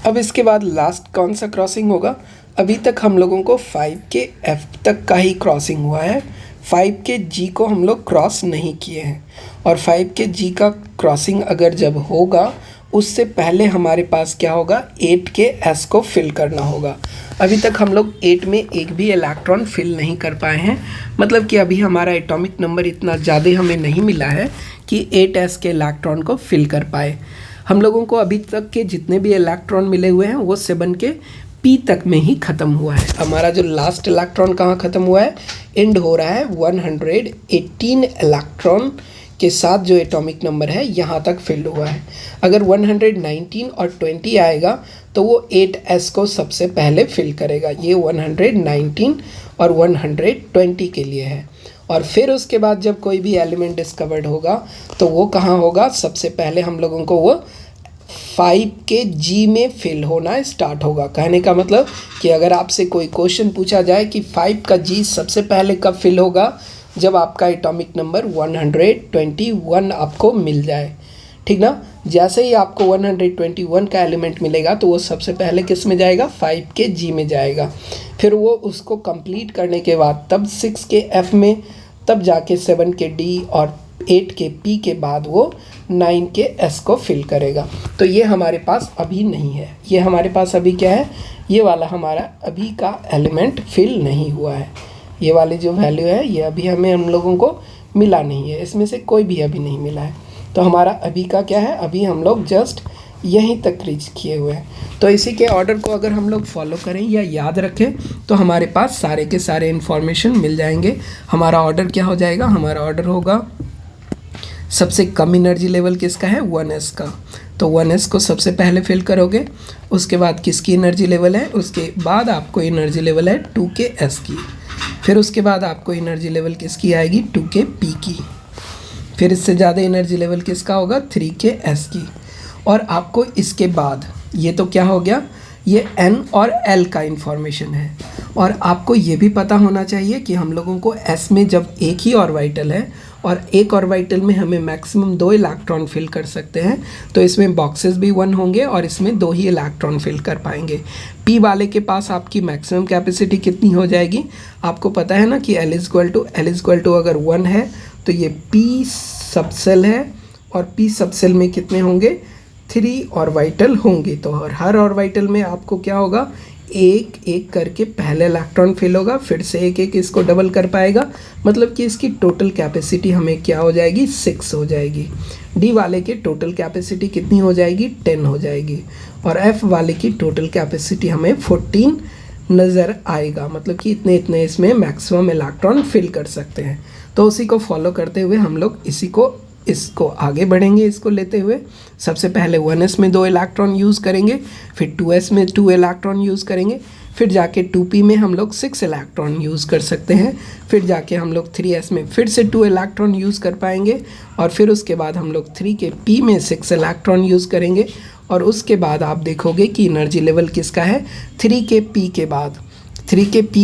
अब इसके बाद लास्ट कौन सा क्रॉसिंग होगा, अभी तक हम लोगों को 5 के F तक का ही क्रॉसिंग हुआ है, 5 के G को हम लोग क्रॉस नहीं किए हैं। और 5 के G का क्रॉसिंग अगर जब होगा उससे पहले हमारे पास क्या होगा, 8 के S को फिल करना होगा। अभी तक हम लोग 8 में एक भी इलेक्ट्रॉन फिल नहीं कर पाए हैं, मतलब कि अभी हमारा एटॉमिक नंबर इतना ज़्यादा हमें नहीं मिला है कि 8S के इलेक्ट्रॉन को फिल कर पाए। हम लोगों को अभी तक के जितने भी इलेक्ट्रॉन मिले हुए हैं वो 7 के P तक में ही ख़त्म हुआ है। हमारा जो लास्ट इलेक्ट्रॉन कहाँ ख़त्म हुआ है, एंड हो रहा है 118 इलेक्ट्रॉन के साथ जो एटॉमिक नंबर है यहाँ तक फिल हुआ है। अगर 119 और 20 आएगा तो वो 8s को सबसे पहले फिल करेगा। ये 119 और 120 के लिए है। और फिर उसके बाद जब कोई भी एलिमेंट डिस्कवर्ड होगा तो वो कहाँ होगा, सबसे पहले हम लोगों को वो 5 के जी में फिल होना स्टार्ट होगा। कहने का मतलब कि अगर आपसे कोई क्वेश्चन पूछा जाए कि 5 का जी सबसे पहले कब फिल होगा, जब आपका एटॉमिक नंबर 121 आपको मिल जाए, ठीक ना। जैसे ही आपको 121 का एलिमेंट मिलेगा तो वो सबसे पहले किस में जाएगा, 5 के जी में जाएगा। फिर वो उसको कंप्लीट करने के बाद तब 6 के एफ में, तब जाके 7 के डी और 8 के पी के बाद वो 9 के एस को फिल करेगा। तो ये हमारे पास अभी नहीं है। ये हमारे पास अभी क्या है, ये वाला हमारा अभी का एलिमेंट फिल नहीं हुआ है। ये वाली जो वैल्यू है ये अभी हम लोगों को मिला नहीं है, इसमें से कोई भी अभी नहीं मिला है। तो हमारा अभी का क्या है, अभी हम लोग जस्ट यहीं तक रीच किए हुए हैं। तो इसी के ऑर्डर को अगर हम लोग फॉलो करें या याद रखें तो हमारे पास सारे के सारे इन्फॉर्मेशन मिल जाएंगे। हमारा ऑर्डर क्या हो जाएगा, हमारा ऑर्डर होगा सबसे कम एनर्जी लेवल किसका है, 1s का। तो 1s को सबसे पहले फिल करोगे, उसके बाद किसकी एनर्जी लेवल है, उसके बाद आपको एनर्जी लेवल है 2s की। फिर उसके बाद आपको एनर्जी लेवल किसकी आएगी, 2p की। फिर इससे ज़्यादा एनर्जी लेवल किसका होगा, 3s की। और आपको इसके बाद ये तो क्या हो गया, ये n और l का इन्फॉर्मेशन है। और आपको ये भी पता होना चाहिए कि हम लोगों को s में जब एक ही ऑर्बिटल है और एक ऑर्बिटल में हमें मैक्सिमम 2 इलेक्ट्रॉन फिल कर सकते हैं, तो इसमें बॉक्सेस भी 1 होंगे और इसमें 2 ही इलेक्ट्रॉन फिल कर पाएंगे। p वाले के पास आपकी मैक्सिमम कैपेसिटी कितनी हो जाएगी, आपको पता है ना कि L इक्वल टू अगर 1 है तो ये p सबसेल है और p सबसेल में कितने होंगे, 3 ऑर्बिटल होंगे। तो हर ऑर्बिटल में आपको क्या होगा, एक एक करके पहले इलेक्ट्रॉन फिल होगा, फिर से एक एक इसको डबल कर पाएगा, मतलब कि इसकी टोटल कैपेसिटी हमें क्या हो जाएगी, 6 हो जाएगी। डी वाले की टोटल कैपेसिटी कितनी हो जाएगी, 10 हो जाएगी। और एफ वाले की टोटल कैपेसिटी हमें 14 नज़र आएगा, मतलब कि इतने इतने इसमें मैक्सिमम इलेक्ट्रॉन फिल कर सकते हैं। तो उसी को फॉलो करते हुए हम लोग इसको आगे बढ़ेंगे। इसको लेते हुए सबसे पहले 1s में 2 इलेक्ट्रॉन यूज़ करेंगे, फिर 2s में 2 इलेक्ट्रॉन यूज़ करेंगे, फिर जाके 2p में हम लोग 6 इलेक्ट्रॉन यूज़ कर सकते हैं, फिर जाके हम लोग 3s में फिर से 2 इलेक्ट्रॉन यूज़ कर पाएंगे, और फिर उसके बाद हम लोग 3 के p में 6 इलेक्ट्रॉन यूज़ करेंगे। और उसके बाद आप देखोगे कि एनर्जी लेवल किसका है, 3 के p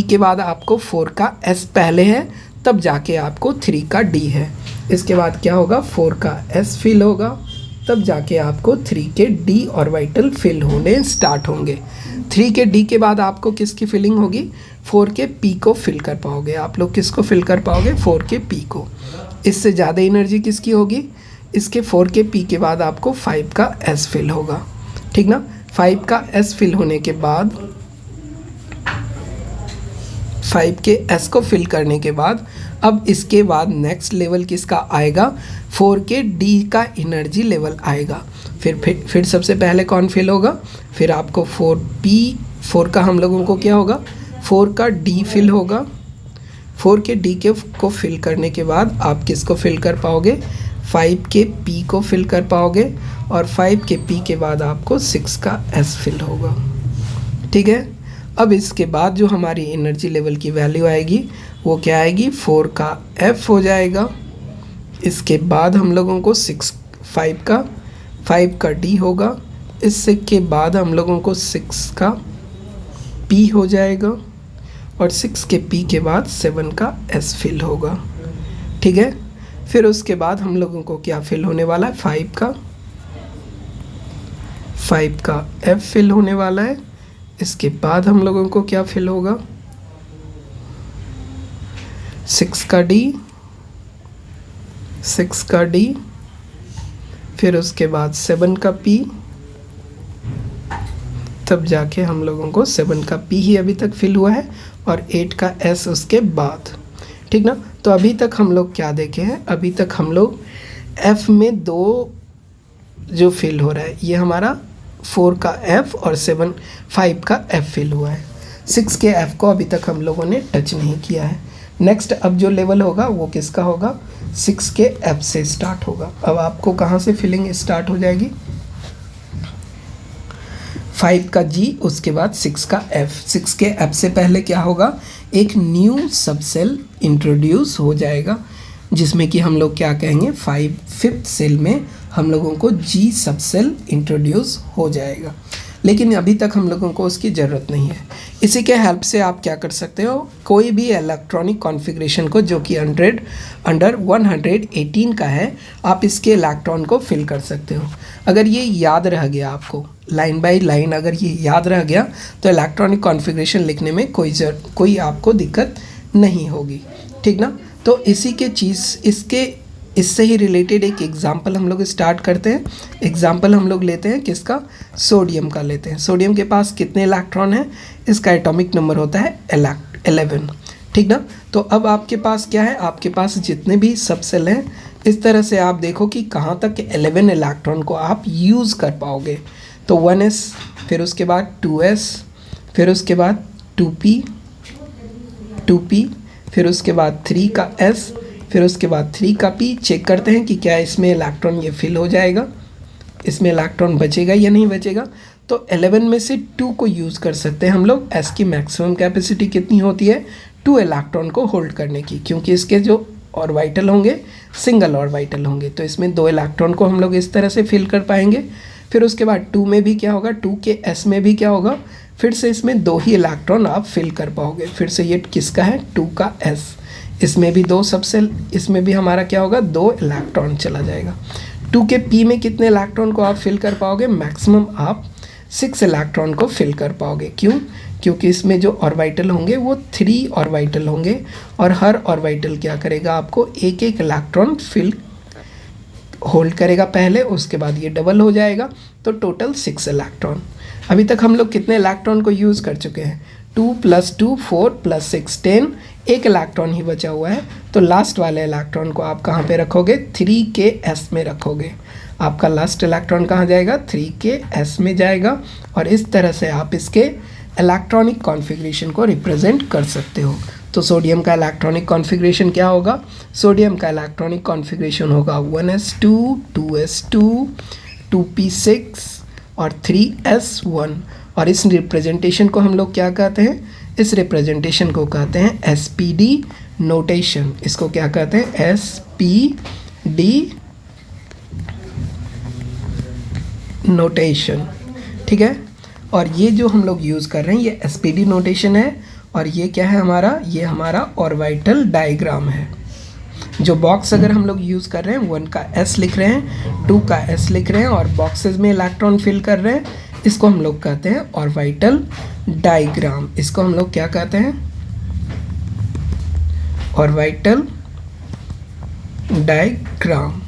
के बाद आपको 4 का s पहले है, तब जाके आपको 3 का d है। इसके बाद क्या होगा, 4 का s फिल होगा, तब जाके आपको 3 के d ऑर्बिटल फिल होने स्टार्ट होंगे। 3 के d के बाद आपको किसकी फिलिंग होगी, 4 के p को फिल कर पाओगे। आप लोग किसको फिल कर पाओगे, 4 के p को। इससे ज़्यादा एनर्जी किसकी होगी, इसके 4 के p के बाद आपको 5 का s फिल होगा, ठीक ना। 5 का s फिल होने के बाद 5 के s को फिल करने के बाद अब इसके बाद नेक्स्ट लेवल किसका आएगा, 4 के d का एनर्जी लेवल आएगा। फिर सबसे पहले कौन फिल होगा, फिर आपको 4 का हम लोगों को क्या होगा, 4 का d फिल होगा। 4 के d को फिल करने के बाद आप किसको फिल कर पाओगे, 5 के p को फिल कर पाओगे, और 5 के p के बाद आपको 6 का s फिल होगा, ठीक है। अब इसके बाद जो हमारी एनर्जी लेवल की वैल्यू आएगी वो क्या आएगी, 4 का f हो जाएगा। इसके बाद हम लोगों को 5 का d होगा। इससे के बाद हम लोगों को 6 का p हो जाएगा, और 6 के p के बाद 7 का s फिल होगा, ठीक है। फिर उसके बाद हम लोगों को क्या फिल होने वाला है, 5 का f फिल होने वाला है। इसके बाद हम लोगों को क्या फिल होगा, 6 का d, फिर उसके बाद 7 का p, तब जाके हम लोगों को 7 का p ही अभी तक फिल हुआ है, और 8 का s उसके बाद, ठीक ना। तो अभी तक हम लोग क्या देखे हैं, अभी तक हम लोग f में 2 जो फिल हो रहा है, ये हमारा 4 का f और 5 का f फिल हुआ है। 6 के f को अभी तक हम लोगों ने टच नहीं किया है। नेक्स्ट अब जो लेवल होगा वो किसका होगा, 6 के एफ से स्टार्ट होगा। अब आपको कहाँ से फिलिंग स्टार्ट हो जाएगी, 5 का जी, उसके बाद 6 का एफ। 6 के एफ से पहले क्या होगा, एक न्यू सबसेल इंट्रोड्यूस हो जाएगा, जिसमें कि हम लोग क्या कहेंगे, 5th सेल में हम लोगों को जी सबसेल इंट्रोड्यूस हो जाएगा। लेकिन अभी तक हम लोगों को उसकी ज़रूरत नहीं है। इसी के हेल्प से आप क्या कर सकते हो, कोई भी इलेक्ट्रॉनिक कॉन्फ़िगरेशन को जो कि अंडर 118 का है, आप इसके इलेक्ट्रॉन को फिल कर सकते हो। अगर ये याद रह गया आपको, लाइन बाय लाइन अगर ये याद रह गया, तो इलेक्ट्रॉनिक कॉन्फ़िगरेशन लिखने में कोई आपको दिक्कत नहीं होगी, ठीक ना। तो इसी के इससे ही रिलेटेड एक एग्जाम्पल हम लोग स्टार्ट करते हैं। एग्जाम्पल हम लोग लेते हैं किसका, सोडियम का लेते हैं। सोडियम के पास कितने इलेक्ट्रॉन हैं, इसका एटॉमिक नंबर होता है 11, ठीक ना। तो अब आपके पास क्या है, आपके पास जितने भी सबसेल हैं, इस तरह से आप देखो कि कहाँ तक 11 इलेक्ट्रॉन को आप यूज़ कर पाओगे। तो 1s, फिर उसके बाद 2s, फिर उसके बाद 2p, फिर उसके बाद 3 का s, फिर उसके बाद 3 का p। चेक करते हैं कि क्या इसमें इलेक्ट्रॉन ये फिल हो जाएगा, इसमें इलेक्ट्रॉन बचेगा या नहीं बचेगा। तो 11 में से 2 को यूज़ कर सकते हैं हम लोग। s की मैक्सिमम कैपेसिटी कितनी होती है, 2 इलेक्ट्रॉन को होल्ड करने की, क्योंकि इसके जो ऑर्बिटल होंगे सिंगल ऑर्बिटल होंगे, तो इसमें 2 इलेक्ट्रॉन को हम लोग इस तरह से फिल कर पाएंगे। फिर उसके बाद 2 में भी क्या होगा, 2 के s में भी क्या होगा, फिर से इसमें 2 ही इलेक्ट्रॉन आप फिल कर पाओगे। फिर से ये किसका है, 2 का s, इसमें भी 2 सबसेल, इसमें भी हमारा क्या होगा, 2 इलेक्ट्रॉन चला जाएगा। 2 के p में कितने इलेक्ट्रॉन को आप फिल कर पाओगे, मैक्सिमम आप 6 इलेक्ट्रॉन को फिल कर पाओगे। क्यों, क्योंकि इसमें जो ऑर्बिटल होंगे वो 3 ऑर्बिटल होंगे, और हर ऑर्बिटल क्या करेगा, आपको एक इलेक्ट्रॉन फिल होल्ड करेगा पहले, उसके बाद ये डबल हो जाएगा, तो टोटल 6 इलेक्ट्रॉन। अभी तक हम लोग कितने इलेक्ट्रॉन को यूज़ कर चुके हैं, 2 + 2 4 + 6 10, एक इलेक्ट्रॉन ही बचा हुआ है। तो लास्ट वाले इलेक्ट्रॉन को आप कहाँ पे रखोगे, 3 के s में रखोगे। आपका लास्ट इलेक्ट्रॉन कहाँ जाएगा, 3 के s में जाएगा। और इस तरह से आप इसके इलेक्ट्रॉनिक कॉन्फ़िगरेशन को रिप्रेजेंट कर सकते हो। तो सोडियम का इलेक्ट्रॉनिक कॉन्फ़िगरेशन क्या होगा, सोडियम का इलेक्ट्रॉनिक कॉन्फ़िगरेशन होगा 1s2 2s2 2p6 और 3s1। और इस रिप्रेजेंटेशन को हम लोग क्या कहते हैं, इस रिप्रेजेंटेशन को कहते हैं SPD नोटेशन। इसको क्या कहते हैं, SPD नोटेशन, ठीक है। और ये जो हम लोग यूज़ कर रहे हैं ये SPD नोटेशन है, और ये क्या है हमारा, ये हमारा ऑर्बिटल डायग्राम है। जो बॉक्स अगर हम लोग यूज़ कर रहे हैं, 1 का s लिख रहे हैं, 2 का s लिख रहे हैं, और बॉक्सेस में इलेक्ट्रॉन फिल कर रहे हैं, इसको हम लोग कहते हैं ऑर्बिटल डायग्राम। इसको हम लोग क्या कहते हैं, ऑर्बिटल डायग्राम,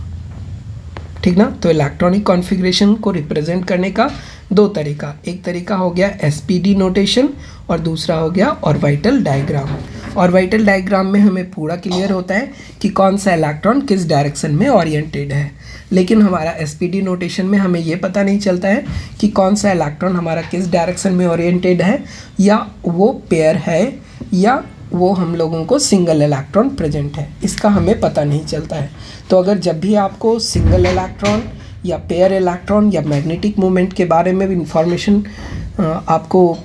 ठीक ना। तो इलेक्ट्रॉनिक कॉन्फ़िगरेशन को रिप्रेजेंट करने का 2 तरीका, एक तरीका हो गया SPD नोटेशन और दूसरा हो गया ऑर्बिटल डायग्राम। ऑर्बिटल डायग्राम में हमें पूरा क्लियर होता है कि कौन सा इलेक्ट्रॉन किस डायरेक्शन में ओरिएंटेड है, लेकिन हमारा SPD नोटेशन में हमें ये पता नहीं चलता है कि कौन सा इलेक्ट्रॉन हमारा किस डायरेक्शन में ओरिएंटेड है, या वो पेयर है, या वो हम लोगों को सिंगल इलेक्ट्रॉन प्रेजेंट है, इसका हमें पता नहीं चलता है। तो अगर जब भी आपको सिंगल इलेक्ट्रॉन या पेयर इलेक्ट्रॉन या मैग्नेटिक मोमेंट के बारे में भी इंफॉर्मेशन आपको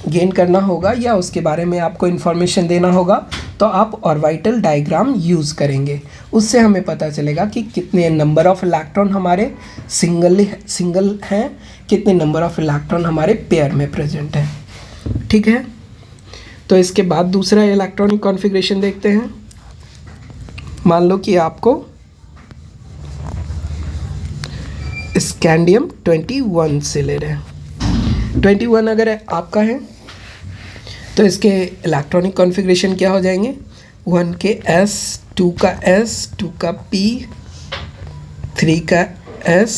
गेन करना होगा, या उसके बारे में आपको इन्फॉर्मेशन देना होगा, तो आप ऑर्बिटल डायग्राम यूज़ करेंगे। उससे हमें पता चलेगा कि कितने नंबर ऑफ़ इलेक्ट्रॉन हमारे सिंगल हैं, कितने नंबर ऑफ़ इलेक्ट्रॉन हमारे पेयर में प्रेजेंट हैं, ठीक है। तो इसके बाद दूसरा इलेक्ट्रॉनिक कॉन्फ़िगरेशन देखते हैं। मान लो कि आपको स्कैंडियम 21 से ले रहे हैं, 21 अगर आपका है तो इसके इलेक्ट्रॉनिक कॉन्फ़िगरेशन क्या हो जाएंगे, 1 के s, 2 का s, 2 का p, 3 का s,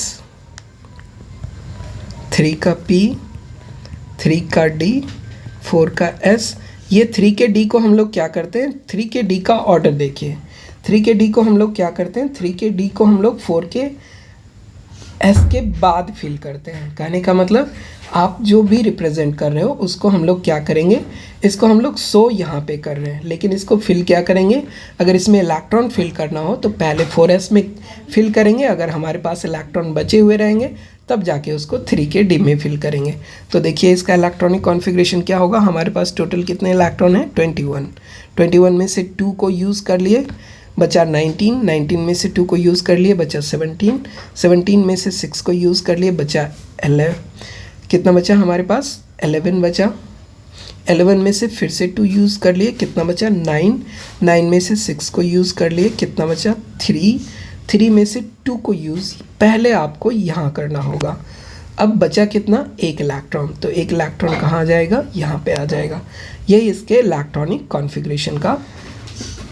3 का p, 3 का d, 4 का s। ये 3 के d को हम लोग क्या करते हैं, 3 के d का ऑर्डर देखिए, 3 के d को हम लोग क्या करते हैं, 3 के d को हम लोग 4 के s के बाद फिल करते हैं। कहने का मतलब आप जो भी रिप्रेजेंट कर रहे हो उसको हम लोग क्या करेंगे, इसको हम लोग सो यहाँ पे कर रहे हैं, लेकिन इसको फिल क्या करेंगे, अगर इसमें इलेक्ट्रॉन फिल करना हो तो पहले 4s में फिल करेंगे, अगर हमारे पास इलेक्ट्रॉन बचे हुए रहेंगे तब जाके उसको 3k-d में फिल करेंगे। तो देखिए इसका इलेक्ट्रॉनिक कॉन्फ़िगरेशन क्या होगा, हमारे पास टोटल कितने इलेक्ट्रॉन हैं, 21 में से 2 को यूज़ कर लिए बचा 19 में से 2 को यूज़ कर लिए बचा 17 में से 6 को यूज़ कर लिए बचा 11, कितना बचा हमारे पास 11 बचा, 11 में से फिर से 2 यूज़ कर लिए, कितना बचा 9 में से 6 को यूज़ कर लिए, कितना बचा 3 में से 2 को यूज़ पहले आपको यहाँ करना होगा। अब बचा कितना, 1 इलेक्ट्रॉन, तो 1 इलेक्ट्रॉन कहाँ आ जाएगा, यहाँ पे आ जाएगा। यही इसके इलेक्ट्रॉनिक कॉन्फ़िगरेशन का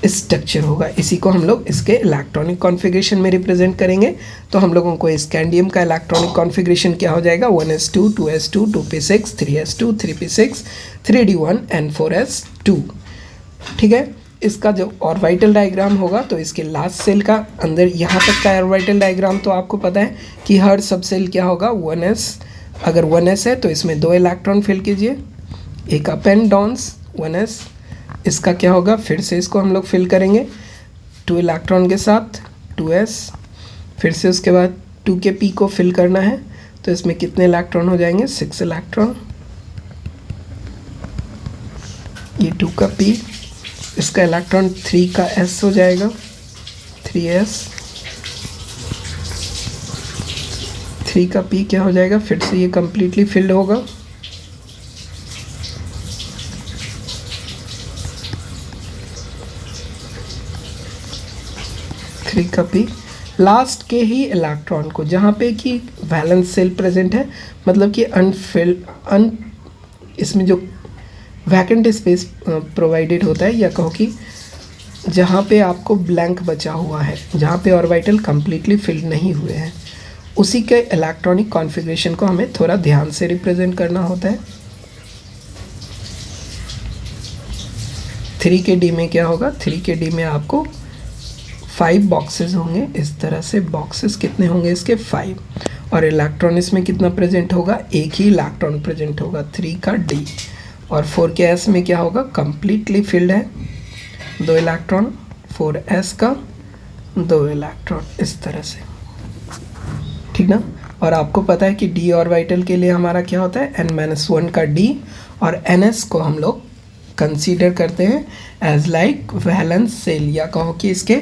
स्ट्रक्चर होगा, इसी को हम लोग इसके इलेक्ट्रॉनिक कॉन्फ़िगरेशन में रिप्रेजेंट करेंगे। तो हम लोगों को स्कैंडियम का इलेक्ट्रॉनिक कॉन्फ़िगरेशन क्या हो जाएगा, 1s2 2s2 2p6 3s2 3p6 3d1 and 4s2। ठीक है, इसका जो ऑर्बिटल डायग्राम होगा तो इसके लास्ट सेल का अंदर यहाँ तक का ऑर्बिटल डायग्राम तो आपको पता है कि हर सब सेल क्या होगा 1s, अगर 1s है तो इसमें 2 इलेक्ट्रॉन फिल कीजिए, एक अप एंड डाउन्स 1s, इसका क्या होगा, फिर से इसको हम लोग फिल करेंगे 2 इलेक्ट्रॉन के साथ 2s, फिर से उसके बाद 2 के p को फिल करना है, तो इसमें कितने इलेक्ट्रॉन हो जाएंगे, 6 इलेक्ट्रॉन, ये 2 का p, इसका इलेक्ट्रॉन 3 का s हो जाएगा 3s, 3 का p क्या हो जाएगा, फिर से ये कम्प्लीटली फिल्ड होगा, का p लास्ट के ही इलेक्ट्रॉन को जहाँ पे कि वैलेंस सेल प्रेजेंट है, मतलब कि इसमें जो वैकेंट स्पेस प्रोवाइडेड होता है, या कहो कि जहाँ पे आपको ब्लैंक बचा हुआ है, जहाँ पे ऑर्बिटल कम्प्लीटली फिल नहीं हुए हैं, उसी के इलेक्ट्रॉनिक कॉन्फ़िगरेशन को हमें थोड़ा ध्यान से रिप्रेजेंट करना होता है। 3k-d में क्या होगा, 3k-d में आपको 5 बॉक्सेस होंगे, इस तरह से बॉक्सेस कितने होंगे इसके 5, और इलेक्ट्रॉन इसमें कितना प्रेजेंट होगा, एक ही इलेक्ट्रॉन प्रेजेंट होगा 3 का d, और 4s में क्या होगा, कम्प्लीटली फिल्ड है 2 इलेक्ट्रॉन, 4s का 2 इलेक्ट्रॉन, इस तरह से, ठीक ना। और आपको पता है कि d ऑर्बिटल के लिए हमारा क्या होता है, n-1 का d, और ns को हम लोग कंसीडर करते हैं एज लाइक वैलेंस सेल, या कहो कि इसके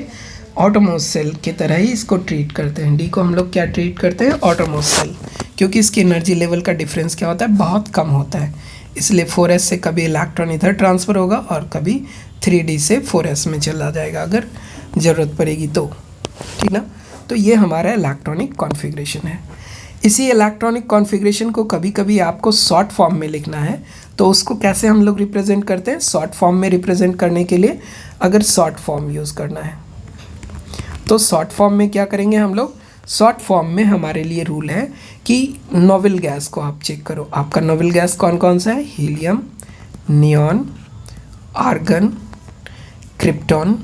ऑटोमोस सेल की तरह ही इसको ट्रीट करते हैं। डी को हम लोग क्या ट्रीट करते हैं, ऑटोमोस सेल, क्योंकि इसकी एनर्जी लेवल का डिफरेंस क्या होता है, बहुत कम होता है, इसलिए 4s से कभी इलेक्ट्रॉन इधर ट्रांसफ़र होगा और कभी 3d से 4s में चला जाएगा अगर ज़रूरत पड़ेगी तो, ठीक ना। तो ये हमारा इलेक्ट्रॉनिक कॉन्फ़िगरेशन है। इसी इलेक्ट्रॉनिक कॉन्फ़िगरेशन को कभी कभी आपको शॉर्ट फॉर्म में लिखना है, तो उसको कैसे हम लोग रिप्रेजेंट करते हैं, शॉर्ट फॉर्म में रिप्रेजेंट करने के लिए अगर शॉर्ट फॉर्म यूज़ करना है तो शॉर्ट फॉर्म में क्या करेंगे हम लोग, शॉर्ट फॉर्म में हमारे लिए रूल है कि नोबल गैस को आप चेक करो, आपका नोबल गैस कौन कौन सा है, helium, neon, argon, krypton,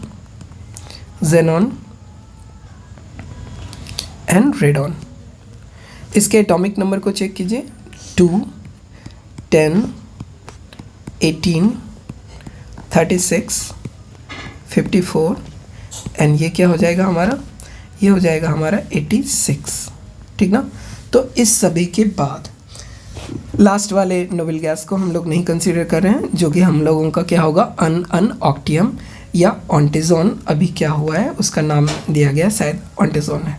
xenon and radon. इसके एटॉमिक नंबर को चेक कीजिए, 2, 10, 18, 36, 54 एंड ये क्या हो जाएगा हमारा, ये हो जाएगा हमारा 86, ठीक ना। तो इस सभी के बाद लास्ट वाले नोबल गैस को हम लोग नहीं कंसीडर कर रहे हैं, जो कि हम लोगों का क्या होगा, अनऑक्टियम या ऑन्टिजोन, अभी क्या हुआ है उसका नाम दिया गया शायद ऑन्टिजोन है,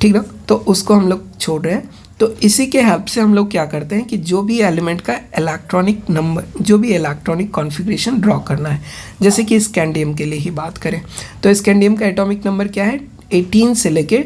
ठीक ना। तो उसको हम लोग छोड़ रहे हैं। तो इसी के हेल्प से हम लोग क्या करते हैं कि जो भी एलिमेंट का इलेक्ट्रॉनिक नंबर, जो भी इलेक्ट्रॉनिक कॉन्फ़िगरेशन ड्रॉ करना है, जैसे कि स्कैंडियम के लिए ही बात करें तो स्कैंडियम का एटॉमिक नंबर क्या है, 18 से लेके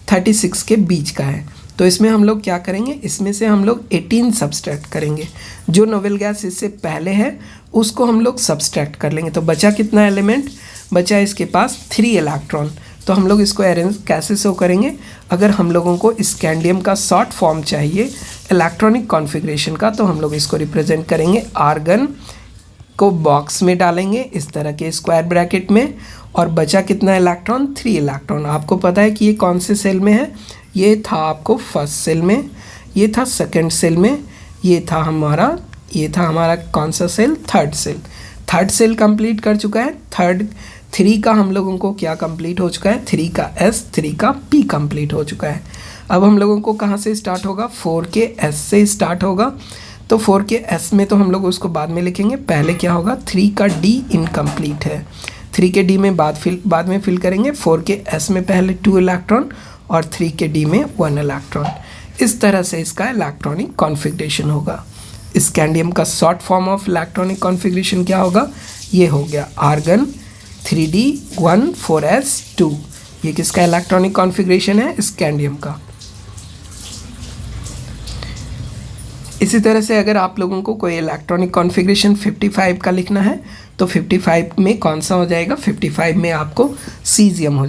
36 के बीच का है। तो इसमें हम लोग क्या करेंगे, इसमें से हम लोग 18 सब्सट्रैक्ट करेंगे, जो नोबल गैस इससे पहले है उसको हम लोग सब्सट्रैक्ट कर लेंगे। तो बचा कितना एलिमेंट, बचा इसके पास 3 इलेक्ट्रॉन। तो हम लोग इसको अरेंज कैसे शो करेंगे, अगर हम लोगों को स्कैंडियम का शॉर्ट फॉर्म चाहिए इलेक्ट्रॉनिक कॉन्फ़िगरेशन का, तो हम लोग इसको रिप्रेजेंट करेंगे, आर्गन को बॉक्स में डालेंगे इस तरह के स्क्वायर ब्रैकेट में, और बचा कितना इलेक्ट्रॉन, 3 इलेक्ट्रॉन। आपको पता है कि ये कौन से सेल में है, ये था आपको फर्स्ट सेल में, ये था सेकंड सेल में, ये था हमारा कौन सा सेल, थर्ड सेल कंप्लीट कर चुका है। थर्ड 3 का हम लोगों को क्या कंप्लीट हो चुका है, 3 का S 3 का P कंप्लीट हो चुका है। अब हम लोगों को कहाँ से स्टार्ट होगा, 4 के S से स्टार्ट होगा। तो 4 के S में तो हम लोग उसको बाद में लिखेंगे, पहले क्या होगा, 3 का D इनकम्प्लीट है, 3 के D में बाद में फिल करेंगे। 4 के S में पहले 2 इलेक्ट्रॉन और 3 के D में 1 इलेक्ट्रॉन। इस तरह से इसका इलेक्ट्रॉनिक कॉन्फ़िगरेशन होगा। स्कैंडियम का short form of electronic configuration क्या होगा, ये हो गया आर्गन 3D14S2। ये किसका इलेक्ट्रॉनिक कॉन्फ़िगरेशन है, स्कैंडियम का। इसी तरह से अगर आप लोगों को कोई इलेक्ट्रॉनिक कॉन्फ़िगरेशन 55 का लिखना है तो 55 में कौन सा हो जाएगा, 55 में आपको सीजियम हो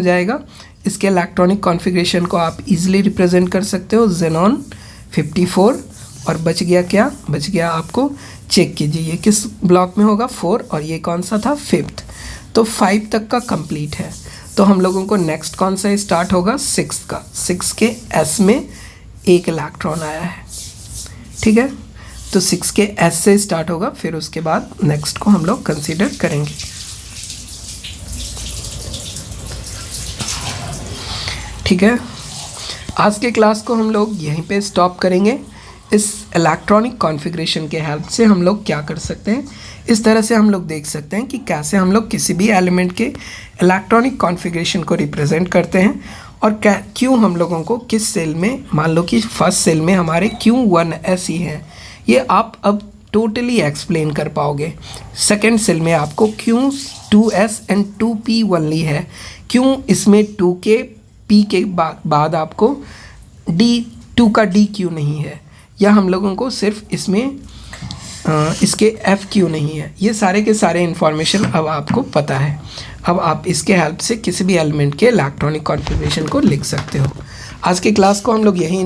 जाएगा। इसके इलेक्ट्रॉनिक कॉन्फ़िगरेशन को आप इजीली रिप्रेजेंट कर सकते हो, ज़ेनॉन 54। और बच गया आपको, चेक कीजिए ये किस ब्लॉक में होगा, 4, और ये कौन सा था, 5th। तो 5 तक का कंप्लीट है। तो हम लोगों को नेक्स्ट कौन सा स्टार्ट होगा, 6 का। 6 के S में 1 इलेक्ट्रॉन आया है, ठीक है। तो 6 के S से स्टार्ट होगा, फिर उसके बाद नेक्स्ट को हम लोग कंसीडर करेंगे। ठीक है, आज के क्लास को हम लोग यहीं पे स्टॉप करेंगे। इस इलेक्ट्रॉनिक कॉन्फ़िगरेशन के हेल्प से हम लोग क्या कर सकते हैं, इस तरह से हम लोग देख सकते हैं कि कैसे हम लोग किसी भी एलिमेंट के इलेक्ट्रॉनिक कॉन्फ़िगरेशन को रिप्रेजेंट करते हैं, और क्यों हम लोगों को किस सेल में, मान लो कि फर्स्ट सेल में हमारे क्यों 1s ही हैं, ये आप अब टोटली एक्सप्लेन कर पाओगे। सेकेंड सेल में आपको क्यों 2s एंड 2p ओनली है, क्यों इसमें 2 के p के बाद आपको 2 का d क्यों नहीं है, या हम लोगों को सिर्फ इसमें इसके f क्यों नहीं है, ये सारे के सारे इन्फॉर्मेशन अब आपको पता है। अब आप इसके हेल्प से किसी भी एलिमेंट के इलेक्ट्रॉनिक कॉन्फ़िगरेशन को लिख सकते हो। आज के क्लास को हम लोग यहीं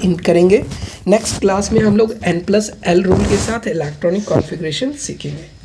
इन करेंगे। नेक्स्ट क्लास में हम लोग N+L रूल के साथ इलेक्ट्रॉनिक कॉन्फ़िगरेशन सीखेंगे।